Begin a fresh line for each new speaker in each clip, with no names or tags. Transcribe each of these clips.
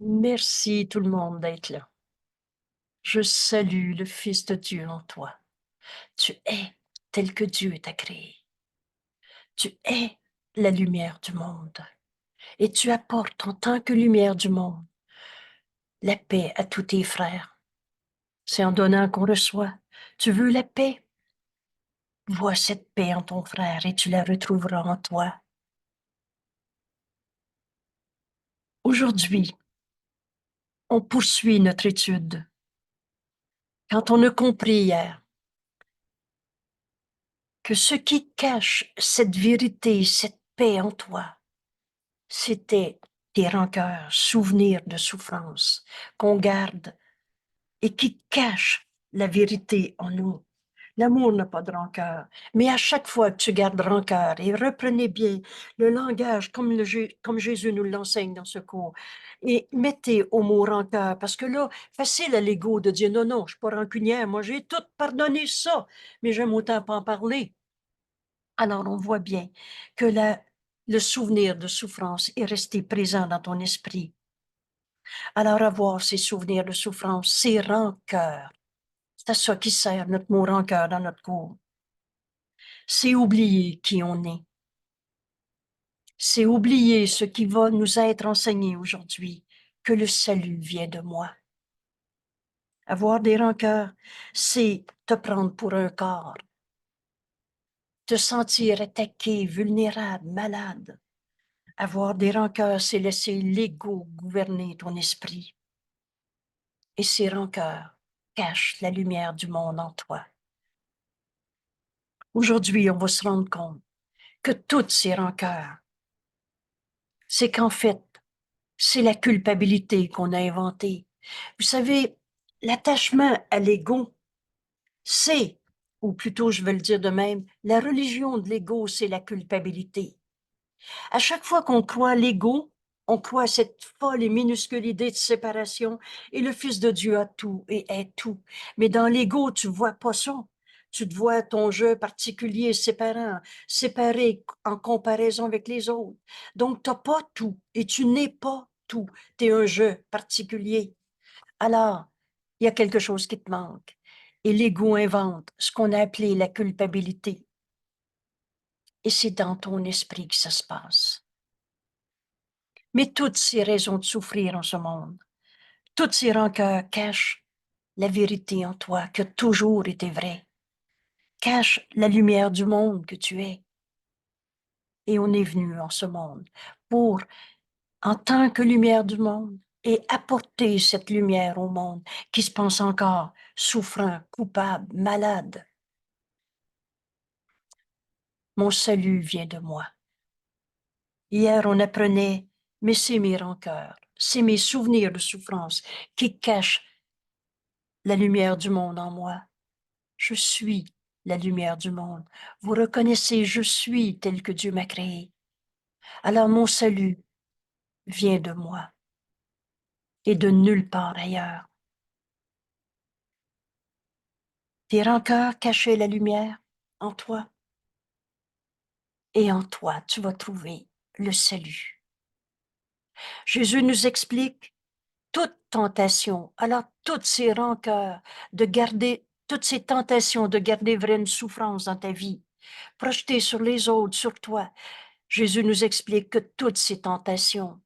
Merci tout le monde d'être là. Je salue le Fils de Dieu en toi. Tu es tel que Dieu t'a créé. Tu es la lumière du monde et tu apportes en tant que lumière du monde la paix à tous tes frères. C'est en donnant qu'on reçoit. Tu veux la paix? Vois cette paix en ton frère et tu la retrouveras en toi. Aujourd'hui, on poursuit notre étude. Quand on a compris hier que ce qui cache cette vérité, cette paix en toi, c'était des rancœurs, souvenirs de souffrance qu'on garde et qui cachent la vérité en nous. L'amour n'a pas de rancœur, mais à chaque fois que tu gardes rancœur, et reprenez bien le langage comme Jésus nous l'enseigne dans ce cours, et mettez au mot rancœur, parce que là, facile à l'ego de dire non, non, je suis pas rancunière, moi j'ai tout pardonné ça, mais j'aime autant pas en parler. Alors on voit bien que le souvenir de souffrance est resté présent dans ton esprit. Alors avoir ces souvenirs de souffrance, ces rancœurs, c'est à ça qui sert notre mot rancœur dans notre cours. C'est oublier qui on est. C'est oublier ce qui va nous être enseigné aujourd'hui, que le salut vient de moi. Avoir des rancœurs, c'est te prendre pour un corps, te sentir attaqué, vulnérable, malade. Avoir des rancœurs, c'est laisser l'ego gouverner ton esprit. Et ces rancœurs cachent la lumière du monde en toi. Aujourd'hui, on va se rendre compte que toutes ces rancœurs, c'est qu'en fait, c'est la culpabilité qu'on a inventée. Vous savez, l'attachement à l'ego, c'est, ou plutôt je vais le dire de même, la religion de l'ego, c'est la culpabilité. À chaque fois qu'on croit à l'ego, on croit à cette folle et minuscule idée de séparation et le Fils de Dieu a tout et est tout. Mais dans l'ego, tu vois pas ça. Tu te vois ton jeu particulier, séparant, séparé en comparaison avec les autres. Donc, tu n'as pas tout et tu n'es pas tout. Tu es un jeu particulier. Alors, il y a quelque chose qui te manque. Et l'ego invente ce qu'on a appelé la culpabilité. Et c'est dans ton esprit que ça se passe. Mais toutes ces raisons de souffrir en ce monde, toutes ces rancœurs cachent la vérité en toi qui a toujours été vraie, cachent la lumière du monde que tu es. Et on est venu en ce monde pour, en tant que lumière du monde, et apporter cette lumière au monde qui se pense encore souffrant, coupable, malade. Mon salut vient de moi. Hier, on apprenait, mais c'est mes rancœurs, c'est mes souvenirs de souffrance qui cachent la lumière du monde en moi. Je suis la lumière du monde. Vous reconnaissez, je suis tel que Dieu m'a créé. Alors mon salut vient de moi et de nulle part ailleurs. Tes rancœurs cachaient la lumière en toi et en toi, tu vas trouver le salut. Jésus nous explique toute tentation, alors toutes ces rancœurs, de garder, toutes ces tentations de garder vraie une souffrance dans ta vie, projetée sur les autres, sur toi. Jésus nous explique que toutes ces tentations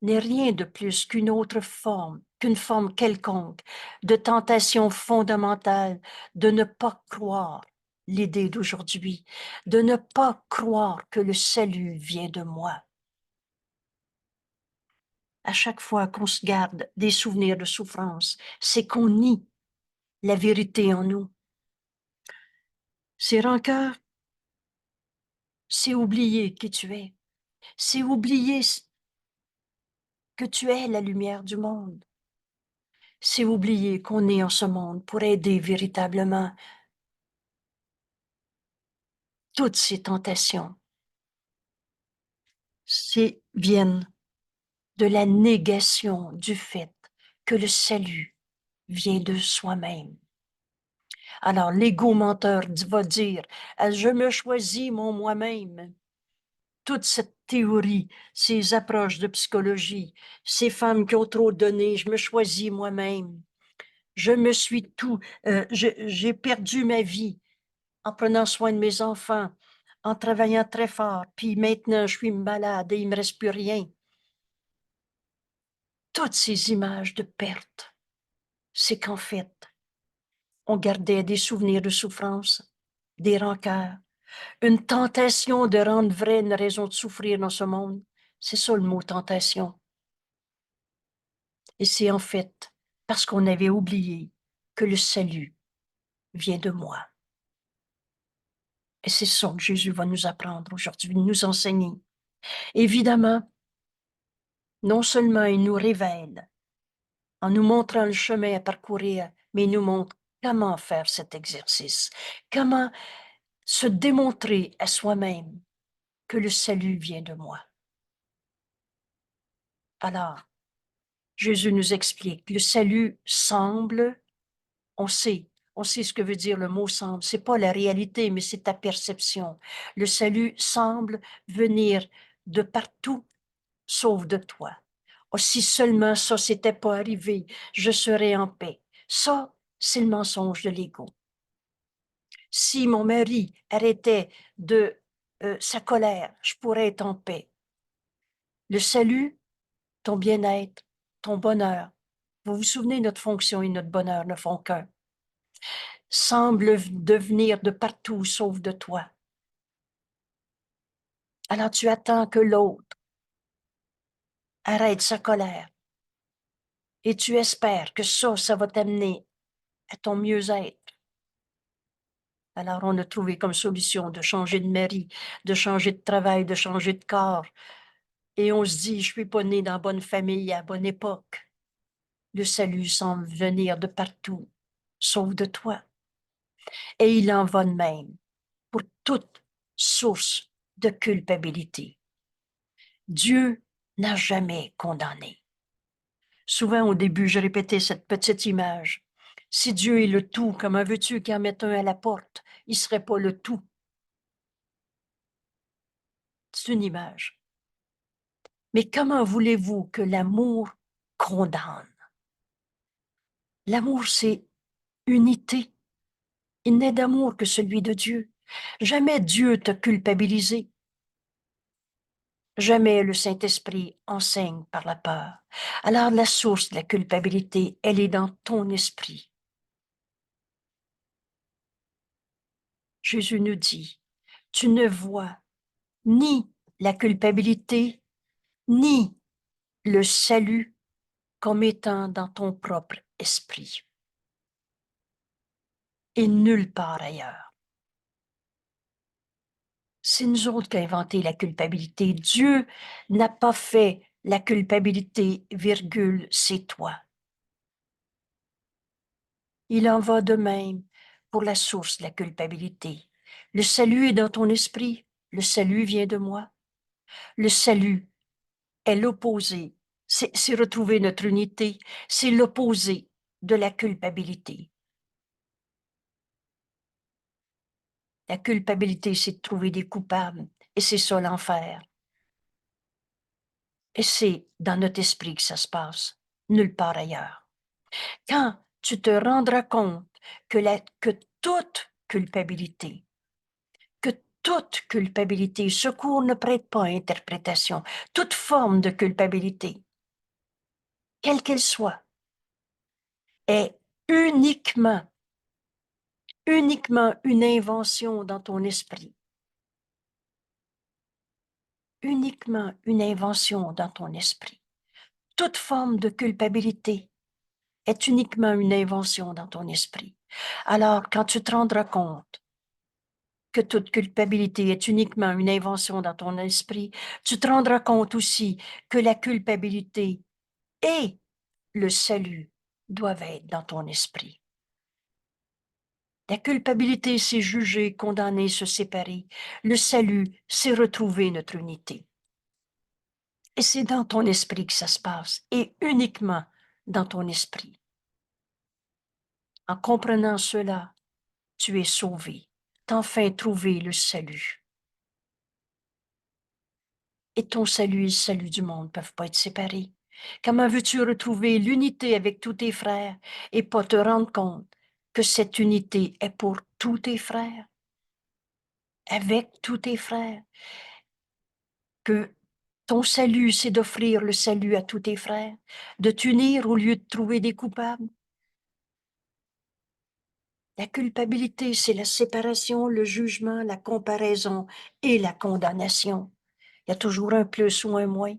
n'est rien de plus qu'une autre forme, qu'une forme quelconque de tentation fondamentale de ne pas croire l'idée d'aujourd'hui, de ne pas croire que le salut vient de moi. À chaque fois qu'on se garde des souvenirs de souffrance, c'est qu'on nie la vérité en nous. Ces rancœurs, c'est oublier qui tu es. C'est oublier que tu es la lumière du monde. C'est oublier qu'on est en ce monde pour aider véritablement. Toutes ces tentations viennent de la négation du fait que le salut vient de soi-même. Alors l'ego menteur va dire, je me choisis mon moi-même. toute cette théorie, ces approches de psychologie, ces femmes qui ont trop donné, je me choisis moi-même. Je me suis j'ai perdu ma vie en prenant soin de mes enfants, en travaillant très fort, puis maintenant je suis malade et il me reste plus rien. Toutes ces images de perte, c'est qu'en fait, on gardait des souvenirs de souffrance, des rancœurs, une tentation de rendre vraie une raison de souffrir dans ce monde. C'est ça le mot tentation. Et c'est en fait parce qu'on avait oublié que le salut vient de moi. Et c'est ça que Jésus va nous apprendre aujourd'hui, nous enseigner. Évidemment, non seulement il nous révèle en nous montrant le chemin à parcourir, mais il nous montre comment faire cet exercice, comment se démontrer à soi-même que le salut vient de moi. Alors, Jésus nous explique, le salut semble, on sait, on sait ce que veut dire le mot semble, c'est pas la réalité, mais c'est ta perception. Le salut semble venir de partout, sauf de toi. Oh, si seulement ça s'était pas arrivé, je serais en paix. Ça, c'est le mensonge de l'ego. Si mon mari arrêtait de sa colère, je pourrais être en paix. Le salut, ton bien-être, ton bonheur. Vous vous souvenez, notre fonction et notre bonheur ne font qu'un. Semble devenir de partout sauf de toi. Alors tu attends que l'autre arrête sa colère et tu espères que ça va t'amener à ton mieux-être. Alors on a trouvé comme solution de changer de mari, de changer de travail, de changer de corps. Et on se dit, je suis pas né dans la bonne famille à la bonne époque. Le salut semble venir de partout, sauf de toi. Et il en va de même pour toute source de culpabilité. Dieu n'a jamais condamné. Souvent, au début, je répétais cette petite image. Si Dieu est le tout, comment veux-tu qu'il en mette un à la porte? Il ne serait pas le tout. C'est une image. Mais comment voulez-vous que l'amour condamne? L'amour, c'est unité. Il n'est d'amour que celui de Dieu. Jamais Dieu t'a culpabilisé. Jamais le Saint-Esprit enseigne par la peur. Alors la source de la culpabilité, elle est dans ton esprit. Jésus nous dit, tu ne vois ni la culpabilité, ni le salut comme étant dans ton propre esprit et nulle part ailleurs. C'est nous autres qui avons inventé la culpabilité. Dieu n'a pas fait la culpabilité, virgule, c'est toi. Il en va de même pour la source de la culpabilité. Le salut est dans ton esprit. Le salut vient de moi. Le salut est l'opposé. C'est retrouver notre unité. C'est l'opposé de la culpabilité. La culpabilité, c'est de trouver des coupables. Et c'est ça l'enfer. Et c'est dans notre esprit que ça se passe, nulle part ailleurs. Quand tu te rendras compte que toute culpabilité, que toute culpabilité, secours ne prête pas à interprétation, toute forme de culpabilité, quelle qu'elle soit, est uniquement une invention dans ton esprit. Uniquement une invention dans ton esprit. Toute forme de culpabilité est uniquement une invention dans ton esprit. Alors, quand tu te rendras compte que toute culpabilité est uniquement une invention dans ton esprit, tu te rendras compte aussi que la culpabilité et le salut doivent être dans ton esprit. La culpabilité, c'est juger, condamner, se séparer. Le salut, c'est retrouver notre unité. Et c'est dans ton esprit que ça se passe, et uniquement dans ton esprit. En comprenant cela, tu es sauvé. T'as enfin trouvé le salut. Et ton salut et le salut du monde ne peuvent pas être séparés. Comment veux-tu retrouver l'unité avec tous tes frères et pas te rendre compte que cette unité est pour tous tes frères, avec tous tes frères, que ton salut, c'est d'offrir le salut à tous tes frères, de t'unir au lieu de trouver des coupables? La culpabilité, c'est la séparation, le jugement, la comparaison et la condamnation. Il y a toujours un plus ou un moins.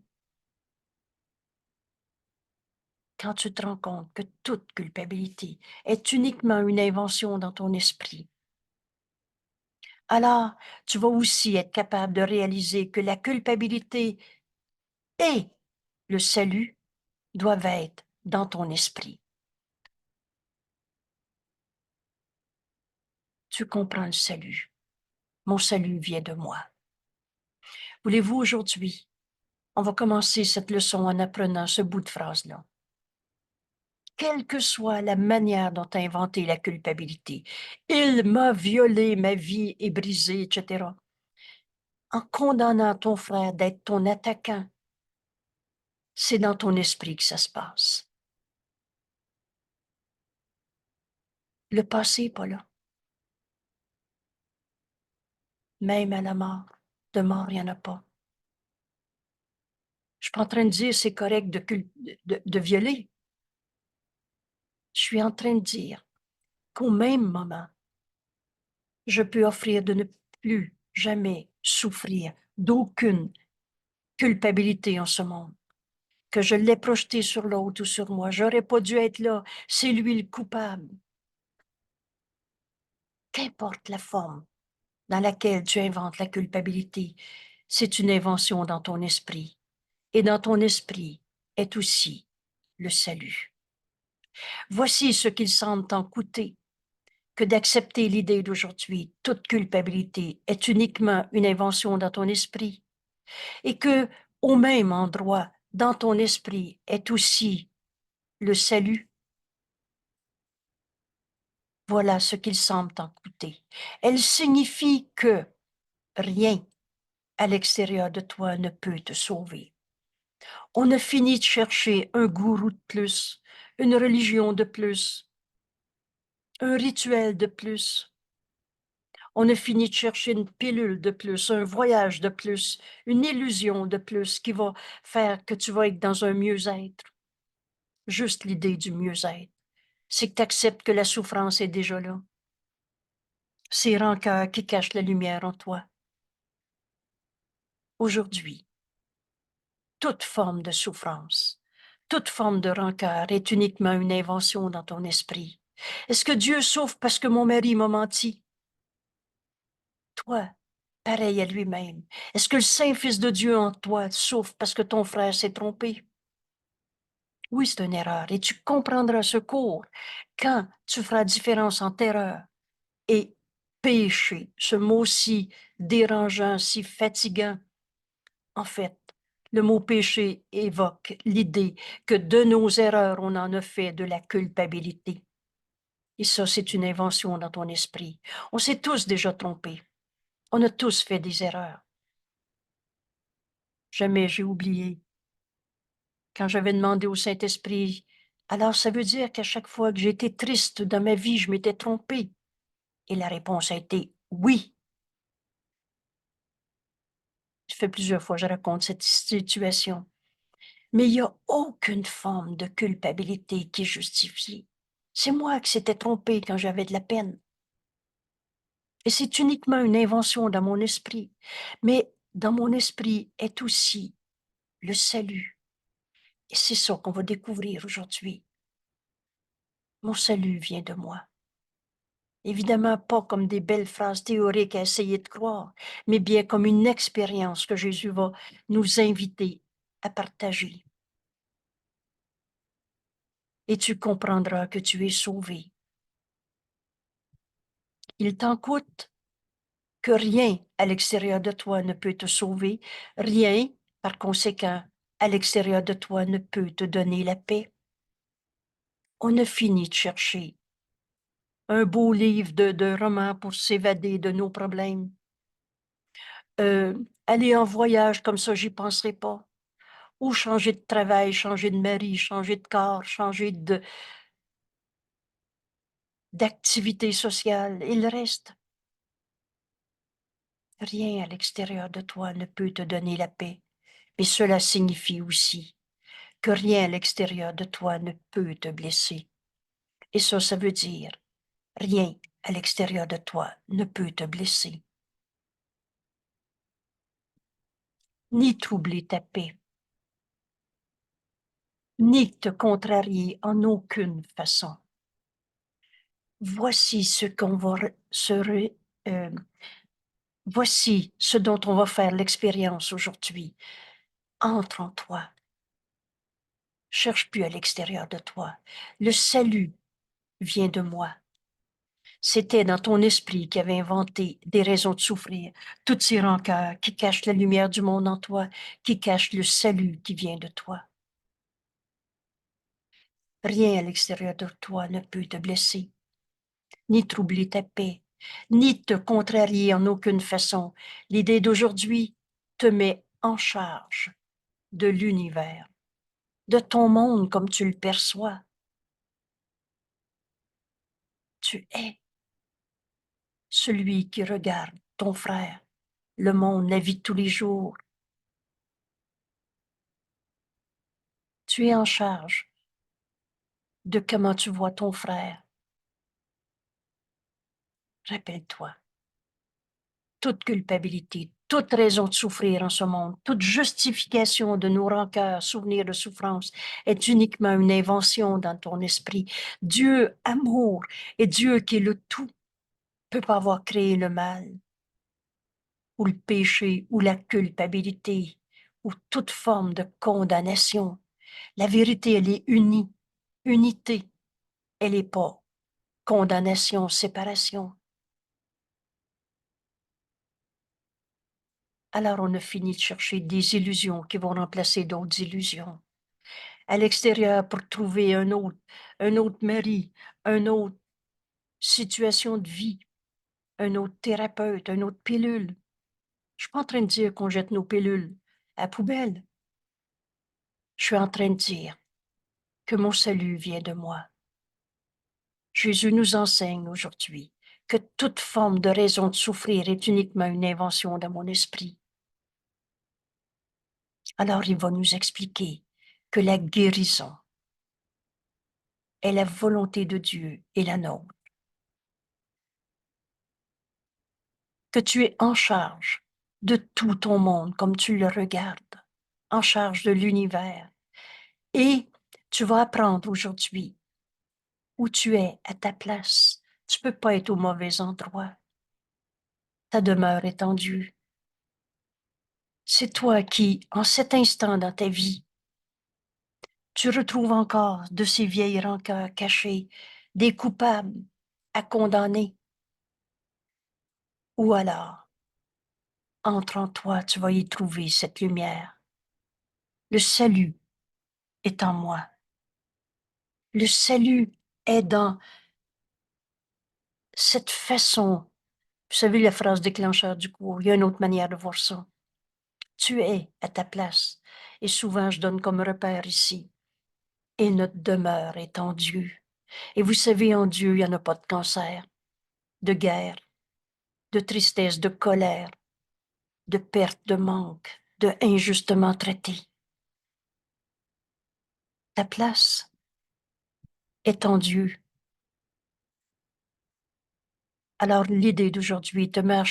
Quand tu te rends compte que toute culpabilité est uniquement une invention dans ton esprit, alors tu vas aussi être capable de réaliser que la culpabilité et le salut doivent être dans ton esprit. Tu comprends le salut. Mon salut vient de moi. Voulez-vous aujourd'hui, on va commencer cette leçon en apprenant ce bout de phrase-là. Quelle que soit la manière dont tu as inventé la culpabilité, il m'a violé, ma vie est brisée, etc. En condamnant ton frère d'être ton attaquant, c'est dans ton esprit que ça se passe. Le passé n'est pas là. Même à la mort, de mort, il n'y en a pas. Je ne suis pas en train de dire c'est correct de violer. Je suis en train de dire qu'au même moment, je peux offrir de ne plus jamais souffrir d'aucune culpabilité en ce monde, que je l'ai projeté sur l'autre ou sur moi. J'aurais pas dû être là. C'est lui le coupable. Qu'importe la forme dans laquelle tu inventes la culpabilité, c'est une invention dans ton esprit. Et dans ton esprit est aussi le salut. Voici ce qu'il semble t'en coûter que d'accepter l'idée d'aujourd'hui. Toute culpabilité est uniquement une invention dans ton esprit et que, au même endroit, dans ton esprit est aussi le salut. Voilà ce qu'il semble t'en coûter. Elle signifie que rien à l'extérieur de toi ne peut te sauver. On a fini de chercher un gourou de plus, une religion de plus, un rituel de plus. On a fini de chercher une pilule de plus, un voyage de plus, une illusion de plus qui va faire que tu vas être dans un mieux-être. Juste l'idée du mieux-être, c'est que tu acceptes que la souffrance est déjà là. C'est rancœur qui cache la lumière en toi. Aujourd'hui, toute forme de souffrance, toute forme de rancœur est uniquement une invention dans ton esprit. Est-ce que Dieu souffre parce que mon mari m'a menti? Toi, pareil à lui-même. Est-ce que le Saint-Fils de Dieu en toi souffre parce que ton frère s'est trompé? Oui, c'est une erreur et tu comprendras ce cours quand tu feras différence entre erreur et péché, ce mot si dérangeant, si fatigant. En fait, le mot péché évoque l'idée que de nos erreurs, on en a fait de la culpabilité. Et ça, c'est une invention dans ton esprit. On s'est tous déjà trompés. On a tous fait des erreurs. Jamais j'ai oublié. Quand j'avais demandé au Saint-Esprit, alors ça veut dire qu'à chaque fois que j'étais triste dans ma vie, je m'étais trompée. Et la réponse a été oui. Ça fait plusieurs fois que je raconte cette situation. Mais il n'y a aucune forme de culpabilité qui est justifiée. C'est moi qui s'étais trompée quand j'avais de la peine. Et c'est uniquement une invention dans mon esprit. Mais dans mon esprit est aussi le salut. Et c'est ça qu'on va découvrir aujourd'hui. Mon salut vient de moi. Évidemment pas comme des belles phrases théoriques à essayer de croire, mais bien comme une expérience que Jésus va nous inviter à partager. Et tu comprendras que tu es sauvé. Il t'en coûte que rien à l'extérieur de toi ne peut te sauver, rien, par conséquent, à l'extérieur de toi ne peut te donner la paix. On a fini de chercher un beau livre de romans pour s'évader de nos problèmes, aller en voyage comme ça, j'y penserai pas. Ou changer de travail, changer de mari, changer de corps, changer d'activité sociale. Il reste rien à l'extérieur de toi ne peut te donner la paix. Mais cela signifie aussi que rien à l'extérieur de toi ne peut te blesser. Et ça veut dire rien à l'extérieur de toi ne peut te blesser, ni troubler ta paix, ni te contrarier en aucune façon. Voici ce qu'on va euh, voici ce dont on va faire l'expérience aujourd'hui. Entre en toi. Cherche plus à l'extérieur de toi. Le salut vient de moi. C'était dans ton esprit qui avait inventé des raisons de souffrir, toutes ces rancœurs qui cachent la lumière du monde en toi, qui cachent le salut qui vient de toi. Rien à l'extérieur de toi ne peut te blesser, ni troubler ta paix, ni te contrarier en aucune façon. L'idée d'aujourd'hui te met en charge de l'univers, de ton monde comme tu le perçois. Tu es celui qui regarde ton frère, le monde, la vie de tous les jours. Tu es en charge de comment tu vois ton frère. Rappelle-toi, toute culpabilité, toute raison de souffrir en ce monde, toute justification de nos rancœurs, souvenirs de souffrance est uniquement une invention dans ton esprit. Dieu, amour, et Dieu qui est le tout, peut pas avoir créé le mal, ou le péché, ou la culpabilité, ou toute forme de condamnation. La vérité, elle est unie, unité. Elle n'est pas condamnation, séparation. Alors on a fini de chercher des illusions qui vont remplacer d'autres illusions. À l'extérieur pour trouver un autre mari, une autre situation de vie, un autre thérapeute, une autre pilule. Je suis pas en train de dire qu'on jette nos pilules à la poubelle. Je suis en train de dire que mon salut vient de moi. Jésus nous enseigne aujourd'hui que toute forme de raison de souffrir est uniquement une invention de mon esprit. Alors il va nous expliquer que la guérison est la volonté de Dieu et la nôtre, que tu es en charge de tout ton monde comme tu le regardes, en charge de l'univers. Et tu vas apprendre aujourd'hui où tu es à ta place. Tu peux pas être au mauvais endroit. Ta demeure est en Dieu. C'est toi qui, en cet instant dans ta vie, tu retrouves encore de ces vieilles rancœurs cachées, des coupables à condamner. Ou alors, entre en toi, tu vas y trouver cette lumière. Le salut est en moi. Le salut est dans cette façon. Vous savez la phrase déclencheur du cours, il y a une autre manière de voir ça. Tu es à ta place. Et souvent, je donne comme repère ici. Et notre demeure est en Dieu. Et vous savez, en Dieu, il n'y en a pas de cancer, de guerre, de tristesse, de colère, de perte, de manque, de injustement traité. Ta place est en Dieu. Alors l'idée d'aujourd'hui te met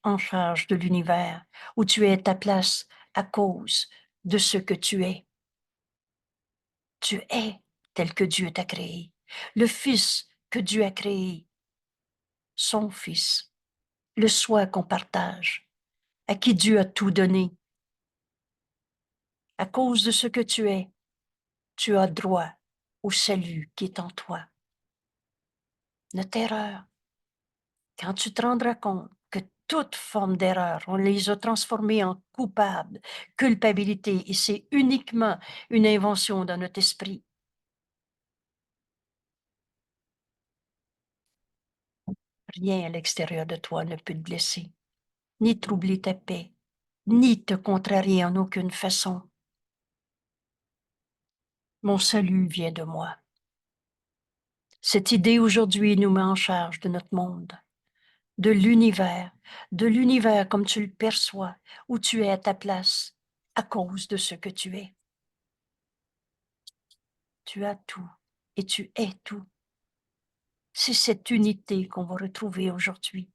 en charge de l'univers où tu es à ta place à cause de ce que tu es. Tu es tel que Dieu t'a créé. Le Fils que Dieu a créé, son Fils, le soi qu'on partage, à qui Dieu a tout donné. À cause de ce que tu as droit au salut qui est en toi. Notre erreur, quand tu te rendras compte que toute forme d'erreur, on les a transformées en coupables, culpabilité, et c'est uniquement une invention dans notre esprit. Rien à l'extérieur de toi ne peut te blesser. ni troubler ta paix, ni te contrarier en aucune façon. Mon salut vient de moi. Cette idée aujourd'hui nous met en charge de notre monde, de l'univers comme tu le perçois, où tu es à ta place, à cause de ce que tu es. Tu as tout et tu es tout. C'est cette unité qu'on va retrouver aujourd'hui.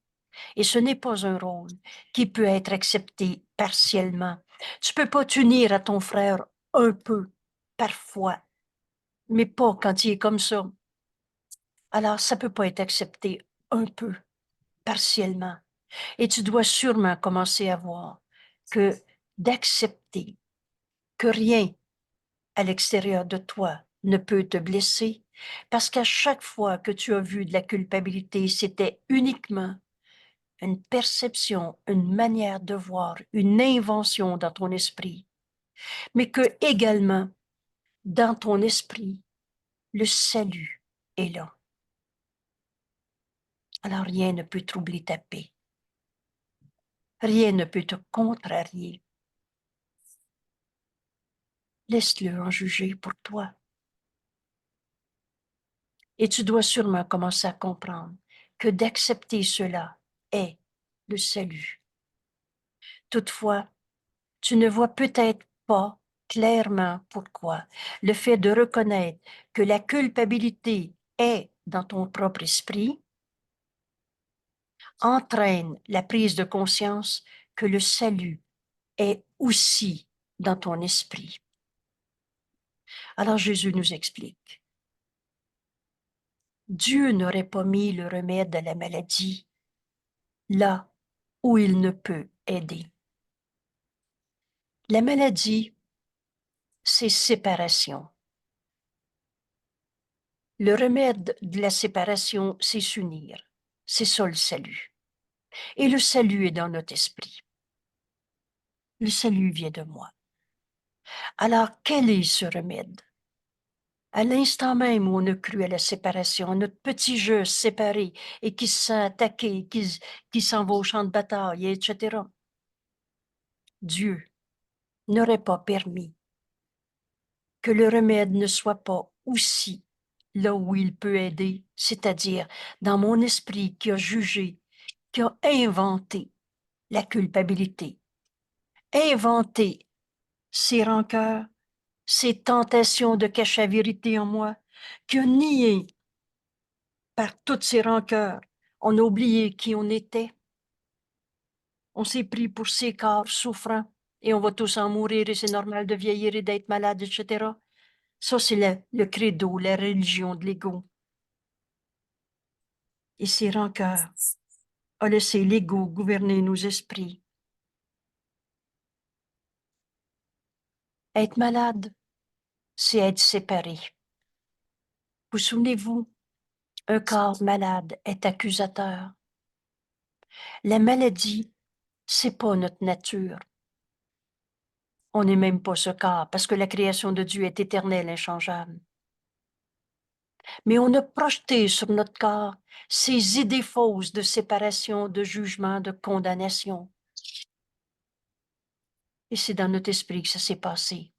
Et ce n'est pas un rôle qui peut être accepté partiellement. Tu peux pas t'unir à ton frère un peu, parfois, mais pas quand il est comme ça. Alors, ça peut pas être accepté un peu, partiellement. Et tu dois sûrement commencer à voir que d'accepter que rien à l'extérieur de toi ne peut te blesser, parce qu'à chaque fois que tu as vu de la culpabilité, c'était uniquement une perception, une manière de voir, une invention dans ton esprit, mais que également, dans ton esprit, le salut est là. Alors rien ne peut troubler ta paix. Rien ne peut te contrarier. Laisse-le en juger pour toi. Et tu dois sûrement commencer à comprendre que d'accepter cela est le salut. Toutefois, tu ne vois peut-être pas clairement pourquoi le fait de reconnaître que la culpabilité est dans ton propre esprit entraîne la prise de conscience que le salut est aussi dans ton esprit. Alors Jésus nous explique. Dieu n'aurait pas mis le remède à la maladie là où il ne peut aider. La maladie, c'est séparation. Le remède de la séparation, c'est s'unir. C'est ça le salut. Et le salut est dans notre esprit. Le salut vient de moi. Alors, quel est ce remède? À l'instant même où on a cru à la séparation, notre petit jeu séparé et qui se sent attaqué, qui s'en va au champ de bataille, etc., Dieu n'aurait pas permis que le remède ne soit pas aussi là où il peut aider, c'est-à-dire dans mon esprit qui a jugé, qui a inventé la culpabilité, inventé ces rancœurs, ces tentations de cacher la vérité en moi, qui a nié par toutes ces rancœurs. On a oublié qui on était. On s'est pris pour ces corps souffrants et on va tous en mourir et c'est normal de vieillir et d'être malade, etc. Ça, c'est le credo, la religion de l'ego. Et ces rancœurs ont laissé l'ego gouverner nos esprits. Être malade, c'est être séparé. Vous souvenez-vous, un corps malade est accusateur. La maladie, c'est pas notre nature. On n'est même pas ce corps parce que la création de Dieu est éternelle, inchangeable. Mais on a projeté sur notre corps ces idées fausses de séparation, de jugement, de condamnation. Et c'est dans notre esprit que ça s'est passé.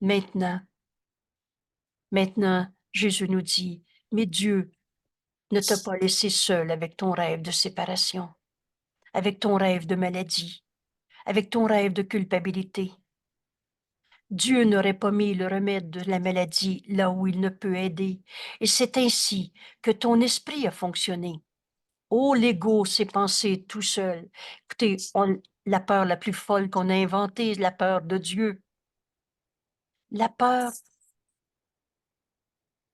Maintenant, Jésus nous dit, mais Dieu ne t'a pas laissé seul avec ton rêve de séparation, avec ton rêve de maladie, avec ton rêve de culpabilité. Dieu n'aurait pas mis le remède de la maladie là où il ne peut aider. Et c'est ainsi que ton esprit a fonctionné. Oh, l'ego s'est pensé tout seul. Écoutez, la peur la plus folle qu'on a inventée, la peur de Dieu. La peur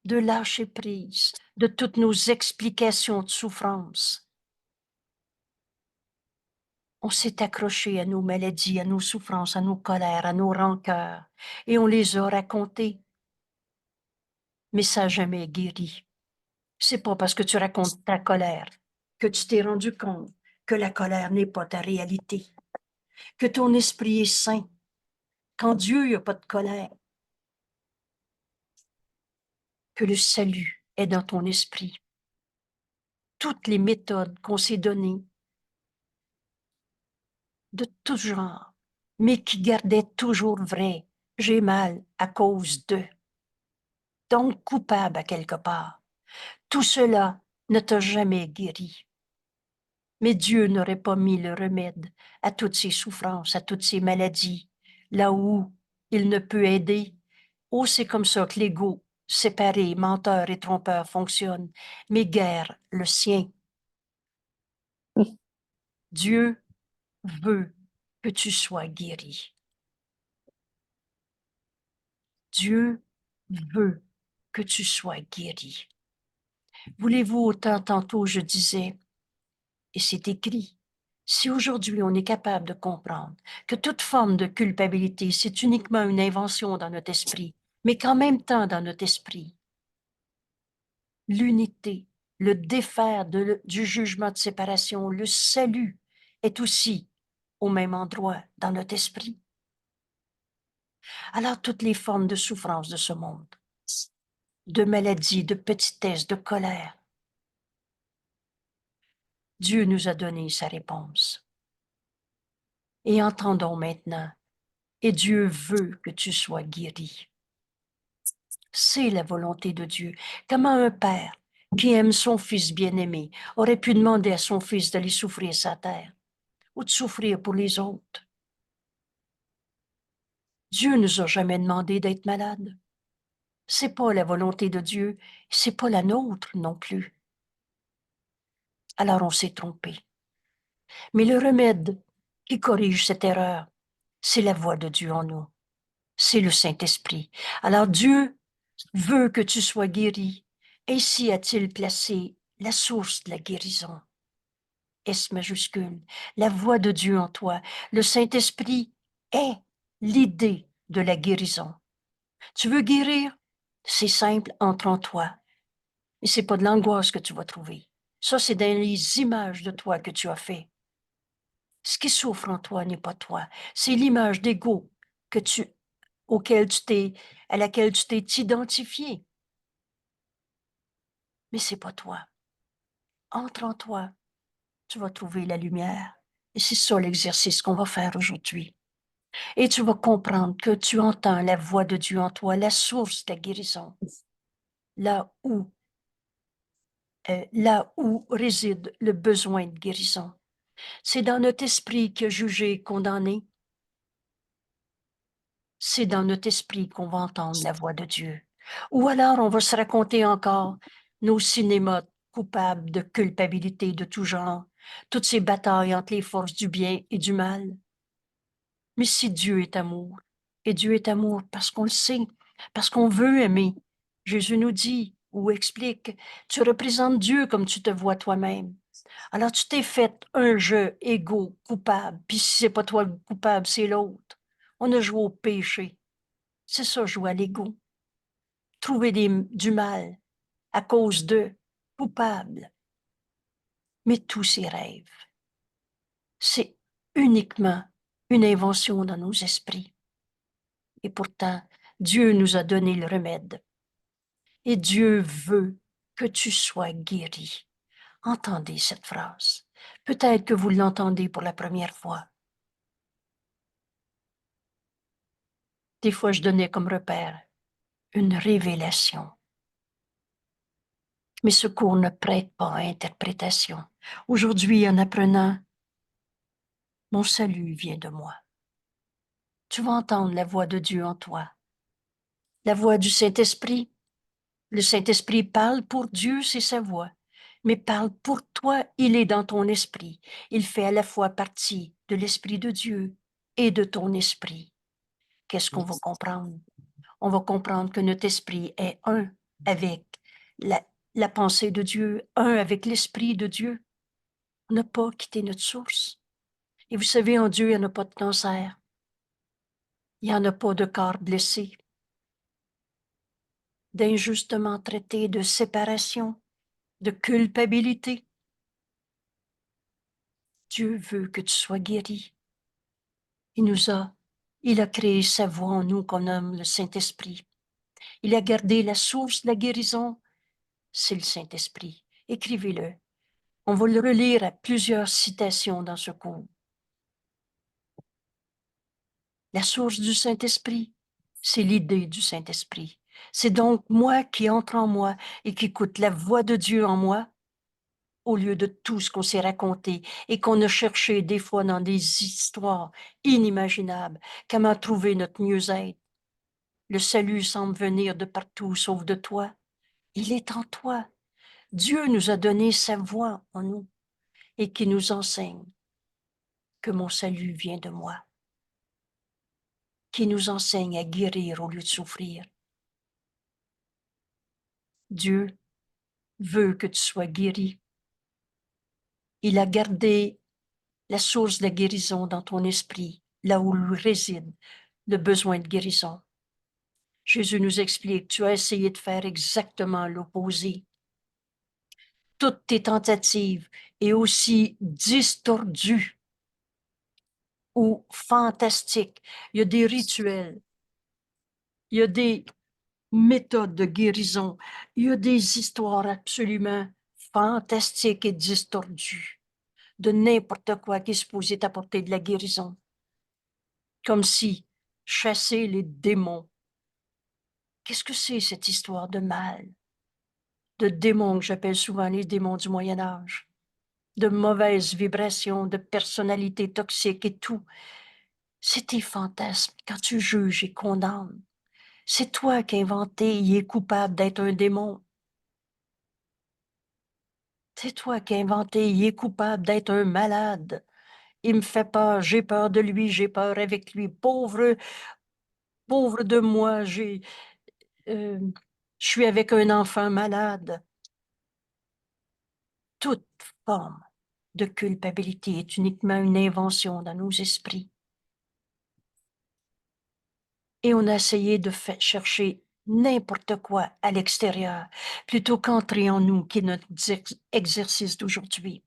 de lâcher prise de toutes nos explications de souffrance. On s'est accroché à nos maladies, à nos souffrances, à nos colères, à nos rancœurs, et on les a racontées. Mais ça n'a jamais guéri. C'est pas parce que tu racontes ta colère que tu t'es rendu compte que la colère n'est pas ta réalité, que ton esprit est saint. Quand Dieu n'a pas de colère, que le salut est dans ton esprit. Toutes les méthodes qu'on s'est données de tout genre, mais qui gardait toujours vrai. J'ai mal à cause de. Donc coupable à quelque part. Tout cela ne t'a jamais guéri. Mais Dieu n'aurait pas mis le remède à toutes ces souffrances, à toutes ces maladies, là où il ne peut aider. Oh, c'est comme ça que l'ego, séparé, menteur et trompeur fonctionne, mais guère le sien. Dieu veut que tu sois guéri. Dieu veut que tu sois guéri. Voulez-vous autant, tantôt je disais, et c'est écrit, si aujourd'hui on est capable de comprendre que toute forme de culpabilité, c'est uniquement une invention dans notre esprit, mais qu'en même temps dans notre esprit, l'unité, le défaire du jugement de séparation, le salut est aussi au même endroit dans notre esprit. Alors toutes les formes de souffrance de ce monde, de maladie, de petitesse, de colère, Dieu nous a donné sa réponse. Et entendons maintenant, et Dieu veut que tu sois guéri. C'est la volonté de Dieu. Comment un père qui aime son fils bien-aimé aurait pu demander à son fils d'aller souffrir sa terre ou de souffrir pour les autres? Dieu ne nous a jamais demandé d'être malade. C'est pas la volonté de Dieu, c'est pas la nôtre non plus. Alors on s'est trompé. Mais le remède qui corrige cette erreur, c'est la voix de Dieu en nous. C'est le Saint-Esprit. Alors Dieu veut que tu sois guéri. Ainsi a-t-il placé la source de la guérison. S majuscule, la voix de Dieu en toi. Le Saint-Esprit est l'idée de la guérison. Tu veux guérir? C'est simple, entre en toi. Et c'est pas de l'angoisse que tu vas trouver. Ça, c'est dans les images de toi que tu as fait. Ce qui souffre en toi n'est pas toi. C'est l'image d'ego que à laquelle tu t'es identifié. Mais c'est pas toi. Entre en toi, tu vas trouver la lumière. Et c'est ça l'exercice qu'on va faire aujourd'hui. Et tu vas comprendre que tu entends la voix de Dieu en toi, la source de la guérison, là où, là où réside le besoin de guérison. C'est dans notre esprit qui a jugé et condamné. C'est dans notre esprit qu'on va entendre la voix de Dieu. Ou alors on va se raconter encore nos cinémas coupables de culpabilité de tout genre, toutes ces batailles entre les forces du bien et du mal. Mais si Dieu est amour, et Dieu est amour parce qu'on le sait, parce qu'on veut aimer, Jésus nous dit ou explique, tu représentes Dieu comme tu te vois toi-même. Alors tu t'es fait un jeu égaux, coupable, puis si c'est pas toi le coupable, c'est l'autre. On a joué au péché. C'est ça, jouer à l'ego. Trouver du mal à cause d'eux, coupables. Mais tous ces rêves, c'est uniquement une invention dans nos esprits. Et pourtant, Dieu nous a donné le remède. Et Dieu veut que tu sois guéri. Entendez cette phrase. Peut-être que vous l'entendez pour la première fois. Des fois, je donnais comme repère une révélation. Mes secours ne prêtent pas à interprétation. Aujourd'hui, en apprenant, mon salut vient de moi. Tu vas entendre la voix de Dieu en toi. La voix du Saint-Esprit. Le Saint-Esprit parle pour Dieu, c'est sa voix. Mais parle pour toi, il est dans ton esprit. Il fait à la fois partie de l'Esprit de Dieu et de ton esprit. Qu'est-ce qu'on va comprendre? On va comprendre que notre esprit est un avec la, la pensée de Dieu, un avec l'Esprit de Dieu. On n'a pas quitté notre source. Et vous savez, en Dieu, il n'y en a pas de cancer. Il n'y en a pas de corps blessé, d'injustement traité, de séparation, de culpabilité. Dieu veut que tu sois guéri. Il a créé sa voix en nous qu'on nomme le Saint-Esprit. Il a gardé la source de la guérison, c'est le Saint-Esprit. Écrivez-le. On va le relire à plusieurs citations dans ce cours. La source du Saint-Esprit, c'est l'idée du Saint-Esprit. C'est donc moi qui entre en moi et qui écoute la voix de Dieu en moi, au lieu de tout ce qu'on s'est raconté et qu'on a cherché des fois dans des histoires inimaginables, comment trouver notre mieux-être. Le salut semble venir de partout sauf de toi. Il est en toi. Dieu nous a donné sa voix en nous et qui nous enseigne que mon salut vient de moi, qui nous enseigne à guérir au lieu de souffrir. Dieu veut que tu sois guéri. Il a gardé la source de la guérison dans ton esprit, là où réside le besoin de guérison. Jésus nous explique, tu as essayé de faire exactement l'opposé. Toutes tes tentatives et aussi distordues ou fantastiques. Il y a des rituels, il y a des méthodes de guérison, il y a des histoires absolument fantastiques et distordues de n'importe quoi qui est supposé t'apporter de la guérison. Comme si chasser les démons. Qu'est-ce que c'est cette histoire de mal, de démons que j'appelle souvent les démons du Moyen Âge, de mauvaises vibrations, de personnalités toxiques et tout? C'est tes fantasmes quand tu juges et condamnes. C'est toi qui as inventé, il est coupable d'être un démon. C'est toi qui as inventé, il est coupable d'être un malade. Il me fait peur, j'ai peur de lui, j'ai peur avec lui. Pauvre, pauvre de moi, euh, je suis avec un enfant malade. Toute forme de culpabilité est uniquement une invention dans nos esprits. Et on a essayé de chercher n'importe quoi à l'extérieur, plutôt qu'entrer en nous, qui est notre exercice d'aujourd'hui,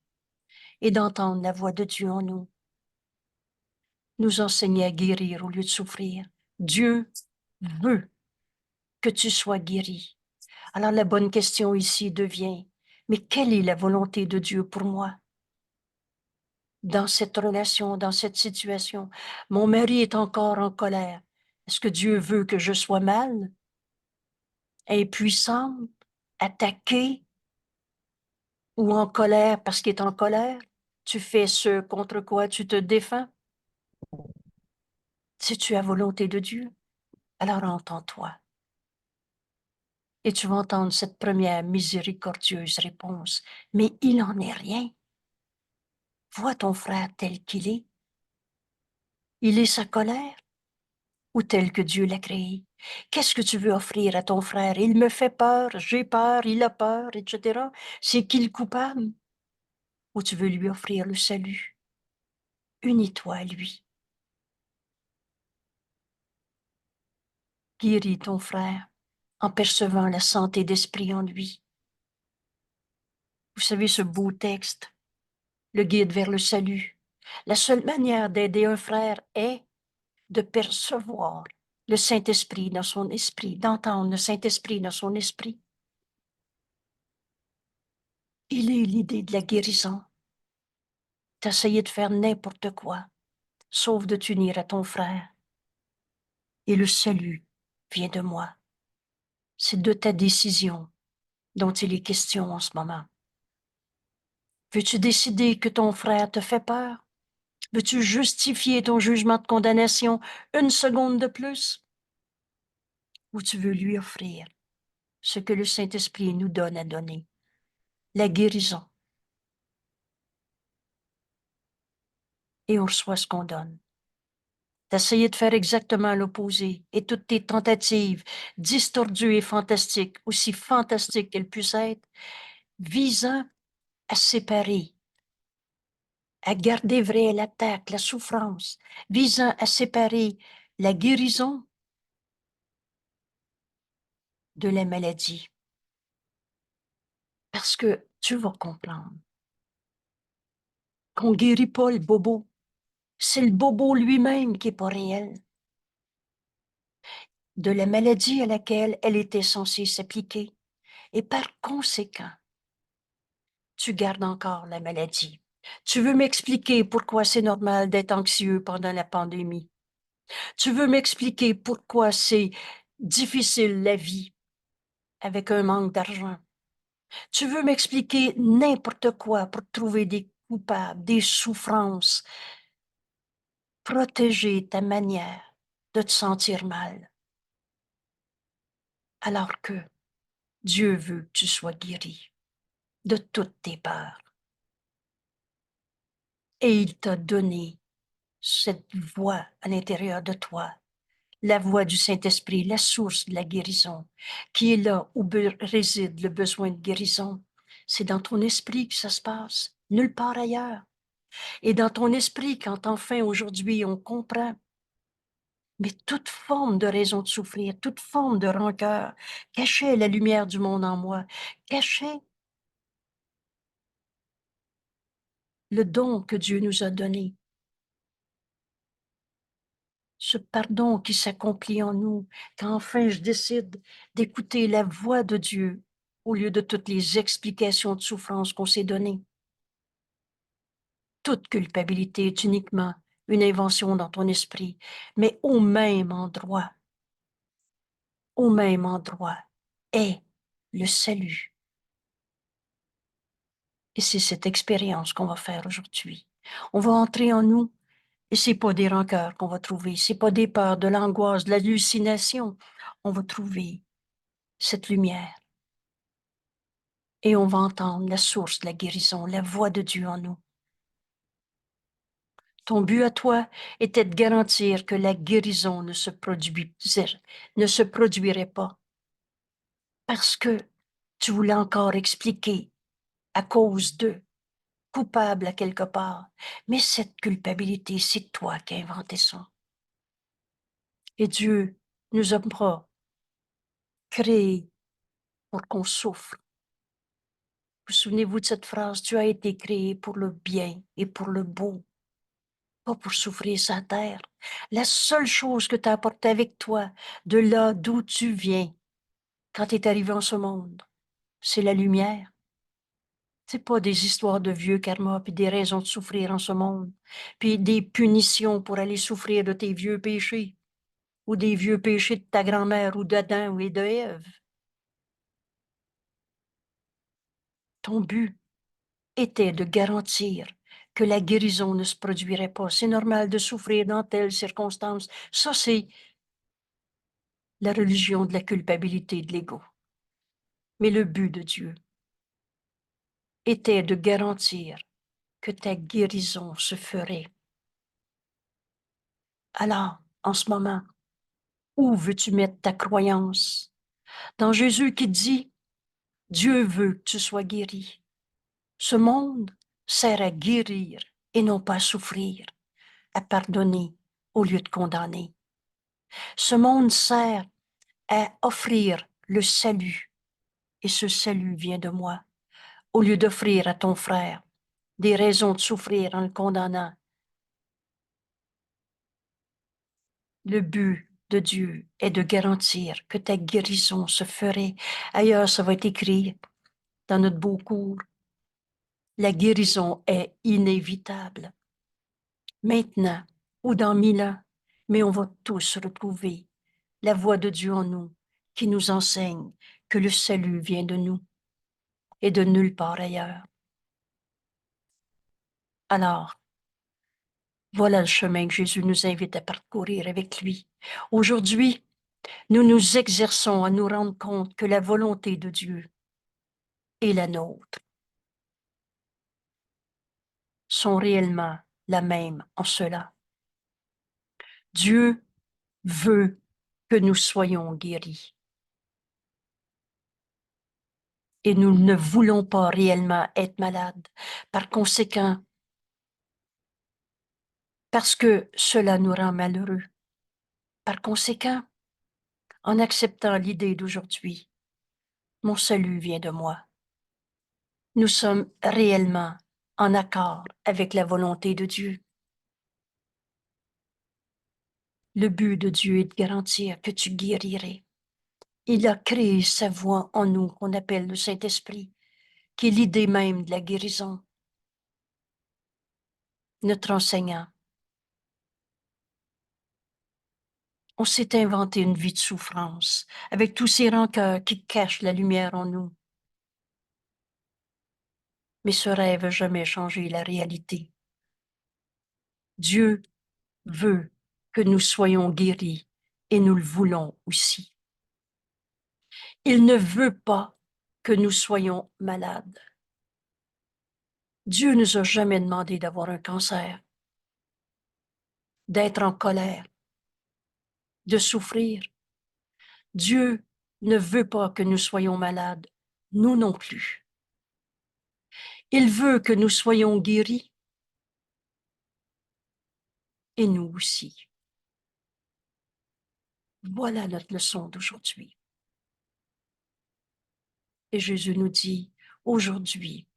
et d'entendre la voix de Dieu en nous, nous enseigner à guérir au lieu de souffrir. Dieu veut que tu sois guéri. Alors la bonne question ici devient, mais quelle est la volonté de Dieu pour moi? Dans cette relation, dans cette situation. Mon mari est encore en colère. Est-ce que Dieu veut que je sois mal, impuissante, attaquée ou en colère parce qu'il est en colère? Tu fais ce contre quoi tu te défends? Si tu as volonté de Dieu, alors entends-toi. Et tu vas entendre cette première miséricordieuse réponse. Mais il n'en est rien. Vois ton frère tel qu'il est. Il est sa colère ou tel que Dieu l'a créé. Qu'est-ce que tu veux offrir à ton frère? Il me fait peur, j'ai peur, il a peur, etc. C'est qui le coupable? Ou tu veux lui offrir le salut? Unis-toi à lui. Guéris ton frère en percevant la santé d'esprit en lui. Vous savez ce beau texte, le guide vers le salut. La seule manière d'aider un frère est de percevoir le Saint-Esprit dans son esprit, d'entendre le Saint-Esprit dans son esprit. Il est l'idée de la guérison. T'essayais de faire n'importe quoi, sauf de t'unir à ton frère. Et le salut vient de moi. C'est de ta décision dont il est question en ce moment. Veux-tu décider que ton frère te fait peur? Veux-tu justifier ton jugement de condamnation une seconde de plus? Ou tu veux lui offrir ce que le Saint-Esprit nous donne à donner, la guérison, et on reçoit ce qu'on donne. D'essayer de faire exactement l'opposé, et toutes tes tentatives, distordues et fantastiques, aussi fantastiques qu'elles puissent être, visant à séparer, à garder vrai l'attaque, la souffrance, visant à séparer la guérison de la maladie. Parce que tu vas comprendre qu'on guérit pas le bobo. C'est le bobo lui-même qui est pas réel. De la maladie à laquelle elle était censée s'appliquer. Et par conséquent, tu gardes encore la maladie. Tu veux m'expliquer pourquoi c'est normal d'être anxieux pendant la pandémie? Tu veux m'expliquer pourquoi c'est difficile la vie avec un manque d'argent. Tu veux m'expliquer n'importe quoi pour trouver des coupables, des souffrances, protéger ta manière de te sentir mal. Alors que Dieu veut que tu sois guéri de toutes tes peurs. Et il t'a donné cette voix à l'intérieur de toi, la voix du Saint-Esprit, la source de la guérison, qui est là où réside le besoin de guérison. C'est dans ton esprit que ça se passe, nulle part ailleurs. Et dans ton esprit, quand enfin aujourd'hui on comprend, mais toute forme de raison de souffrir, toute forme de rancœur, cachait la lumière du monde en moi, cachait le don que Dieu nous a donné, ce pardon qui s'accomplit en nous, quand enfin je décide d'écouter la voix de Dieu au lieu de toutes les explications de souffrance qu'on s'est données. Toute culpabilité est uniquement une invention dans ton esprit, mais au même endroit est le salut. Et c'est cette expérience qu'on va faire aujourd'hui. On va entrer en nous, et c'est pas des rancœurs qu'on va trouver, c'est pas des peurs, de l'angoisse, de l'hallucination. On va trouver cette lumière. Et on va entendre la source de la guérison, la voix de Dieu en nous. Ton but à toi était de garantir que la guérison ne se produirait pas parce que tu voulais encore expliquer à cause d'eux, coupable à quelque part. Mais cette culpabilité, c'est toi qui as inventé ça. Et Dieu nous a pas créés pour qu'on souffre. Vous souvenez-vous de cette phrase? Tu as été créé pour le bien et pour le beau, pas pour souffrir sa terre. La seule chose que tu as apportée avec toi, de là d'où tu viens, quand tu es arrivé en ce monde, c'est la lumière. C'est pas des histoires de vieux karma, puis des raisons de souffrir en ce monde, puis des punitions pour aller souffrir de tes vieux péchés, ou des vieux péchés de ta grand-mère, ou d'Adam, ou de Ève. Ton but était de garantir que la guérison ne se produirait pas. C'est normal de souffrir dans telles circonstances. Ça, c'est la religion de la culpabilité de l'ego. Mais le but de Dieu était de garantir que ta guérison se ferait. Alors, en ce moment, où veux-tu mettre ta croyance? Dans Jésus qui dit, Dieu veut que tu sois guéri. Ce monde sert à guérir et non pas à souffrir, à pardonner au lieu de condamner. Ce monde sert à offrir le salut, et ce salut vient de moi, au lieu d'offrir à ton frère des raisons de souffrir en le condamnant. Le but de Dieu est de garantir que ta guérison se ferait. Ailleurs, ça va être écrit dans notre beau cours. La guérison est inévitable. Maintenant ou dans 1000 ans, mais on va tous retrouver la voix de Dieu en nous qui nous enseigne que le salut vient de nous et de nulle part ailleurs. Alors, voilà le chemin que Jésus nous invite à parcourir avec lui. Aujourd'hui, nous nous exerçons à nous rendre compte que la volonté de Dieu et la nôtre sont réellement la même en cela. Dieu veut que nous soyons guéris. Et nous ne voulons pas réellement être malades. Par conséquent, parce que cela nous rend malheureux. Par conséquent, en acceptant l'idée d'aujourd'hui, mon salut vient de moi. Nous sommes réellement en accord avec la volonté de Dieu. Le but de Dieu est de garantir que tu guérirais. Il a créé sa voix en nous qu'on appelle le Saint-Esprit, qui est l'idée même de la guérison. Notre enseignant, On s'est inventé une vie de souffrance avec tous ces rancœurs qui cachent la lumière en nous. Mais ce rêve n'a jamais changé la réalité. Dieu veut que nous soyons guéris et nous le voulons aussi. Il ne veut pas que nous soyons malades. Dieu ne nous a jamais demandé d'avoir un cancer, d'être en colère, de souffrir. Dieu ne veut pas que nous soyons malades, nous non plus. Il veut que nous soyons guéris et nous aussi. Voilà notre leçon d'aujourd'hui. Et Jésus nous dit, aujourd'hui,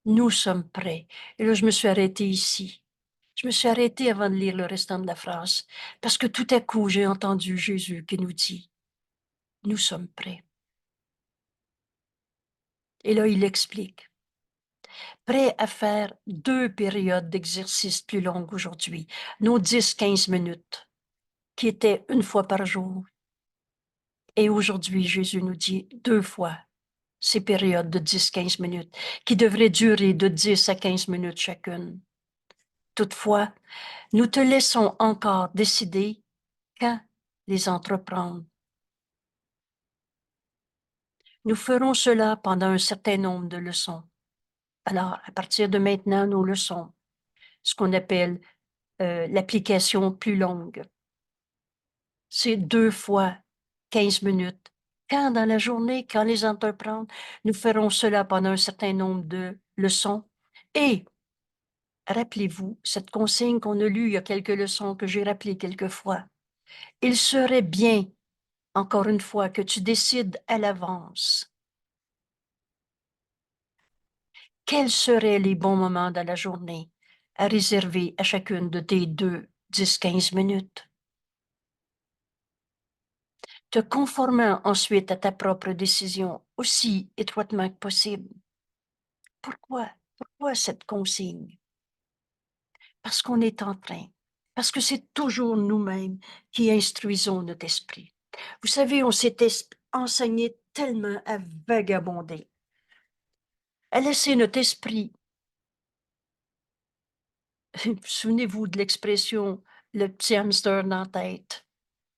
nous sommes prêts. Et là, je me suis arrêtée ici. Je me suis arrêtée avant de lire le restant de la phrase, parce que tout à coup, j'ai entendu Jésus qui nous dit, nous sommes prêts. Et là, il explique, prêt à faire 2 périodes d'exercice plus longues aujourd'hui, nos 10-15 minutes, qui étaient une fois par jour. Et aujourd'hui, Jésus nous dit 2 fois ces périodes de 10-15 minutes, qui devraient durer de 10 à 15 minutes chacune. Toutefois, nous te laissons encore décider quand les entreprendre. Nous ferons cela pendant un certain nombre de leçons. Alors, à partir de maintenant, nos leçons, ce qu'on appelle l'application plus longue, c'est 2 fois 15 minutes. Quand dans la journée, quand les entreprendre, nous ferons cela pendant un certain nombre de leçons. Et rappelez-vous, cette consigne qu'on a lue il y a quelques leçons que j'ai rappelées quelques fois. Il serait bien, encore une fois, que tu décides à l'avance quels seraient les bons moments dans la journée à réserver à chacune de tes 2, 10, 15 minutes. Te conformant ensuite à ta propre décision aussi étroitement que possible. Pourquoi? Pourquoi cette consigne? Parce qu'on est en train, parce que c'est toujours nous-mêmes qui instruisons notre esprit. Vous savez, on s'est enseigné tellement à vagabonder, à laisser notre esprit. Souvenez-vous de l'expression le petit hamster dans la tête.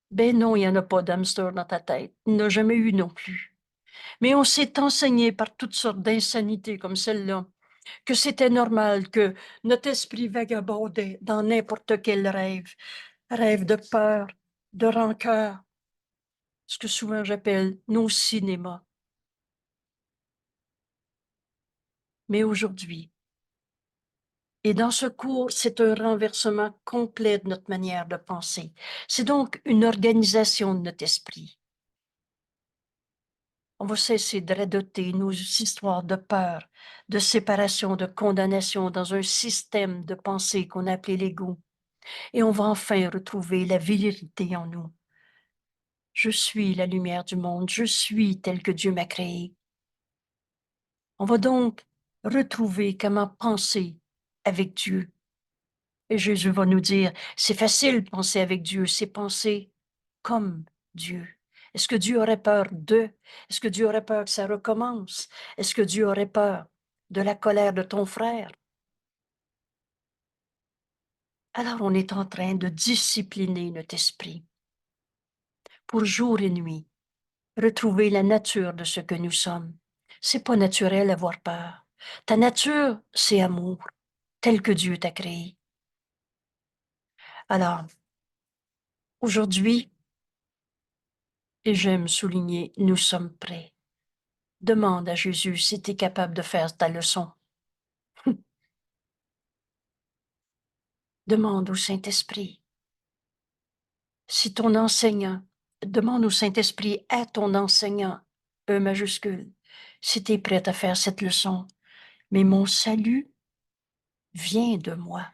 Ben non, il n'y en a pas d'hamster dans ta tête. Il n'y en a jamais eu non plus. Mais on s'est enseigné par toutes sortes d'insanités comme celle-là que c'était normal que notre esprit vagabondait dans n'importe quel rêve. Rêve de peur, de rancœur, ce que souvent j'appelle nos cinémas. Mais aujourd'hui, et dans ce cours, c'est un renversement complet de notre manière de penser. C'est donc une organisation de notre esprit. On va cesser de radoter nos histoires de peur, de séparation, de condamnation dans un système de pensée qu'on a appelé l'ego. Et on va enfin retrouver la vérité en nous. Je suis la lumière du monde, je suis tel que Dieu m'a créé. On va donc retrouver comment penser avec Dieu. Et Jésus va nous dire, c'est facile de penser avec Dieu, c'est penser comme Dieu. Est-ce que Dieu aurait peur d'eux? Est-ce que Dieu aurait peur que ça recommence? Est-ce que Dieu aurait peur de la colère de ton frère? Alors on est en train de discipliner notre esprit pour jour et nuit, retrouver la nature de ce que nous sommes. C'est pas naturel d'avoir peur. Ta nature, c'est amour, tel que Dieu t'a créé. Alors, aujourd'hui, et j'aime souligner, nous sommes prêts. Demande à Jésus si tu es capable de faire ta leçon. Demande au Saint-Esprit. Si ton enseignant, demande au Saint-Esprit à ton enseignant, E majuscule, si tu es prêt à faire cette leçon. Mais mon salut vient de moi.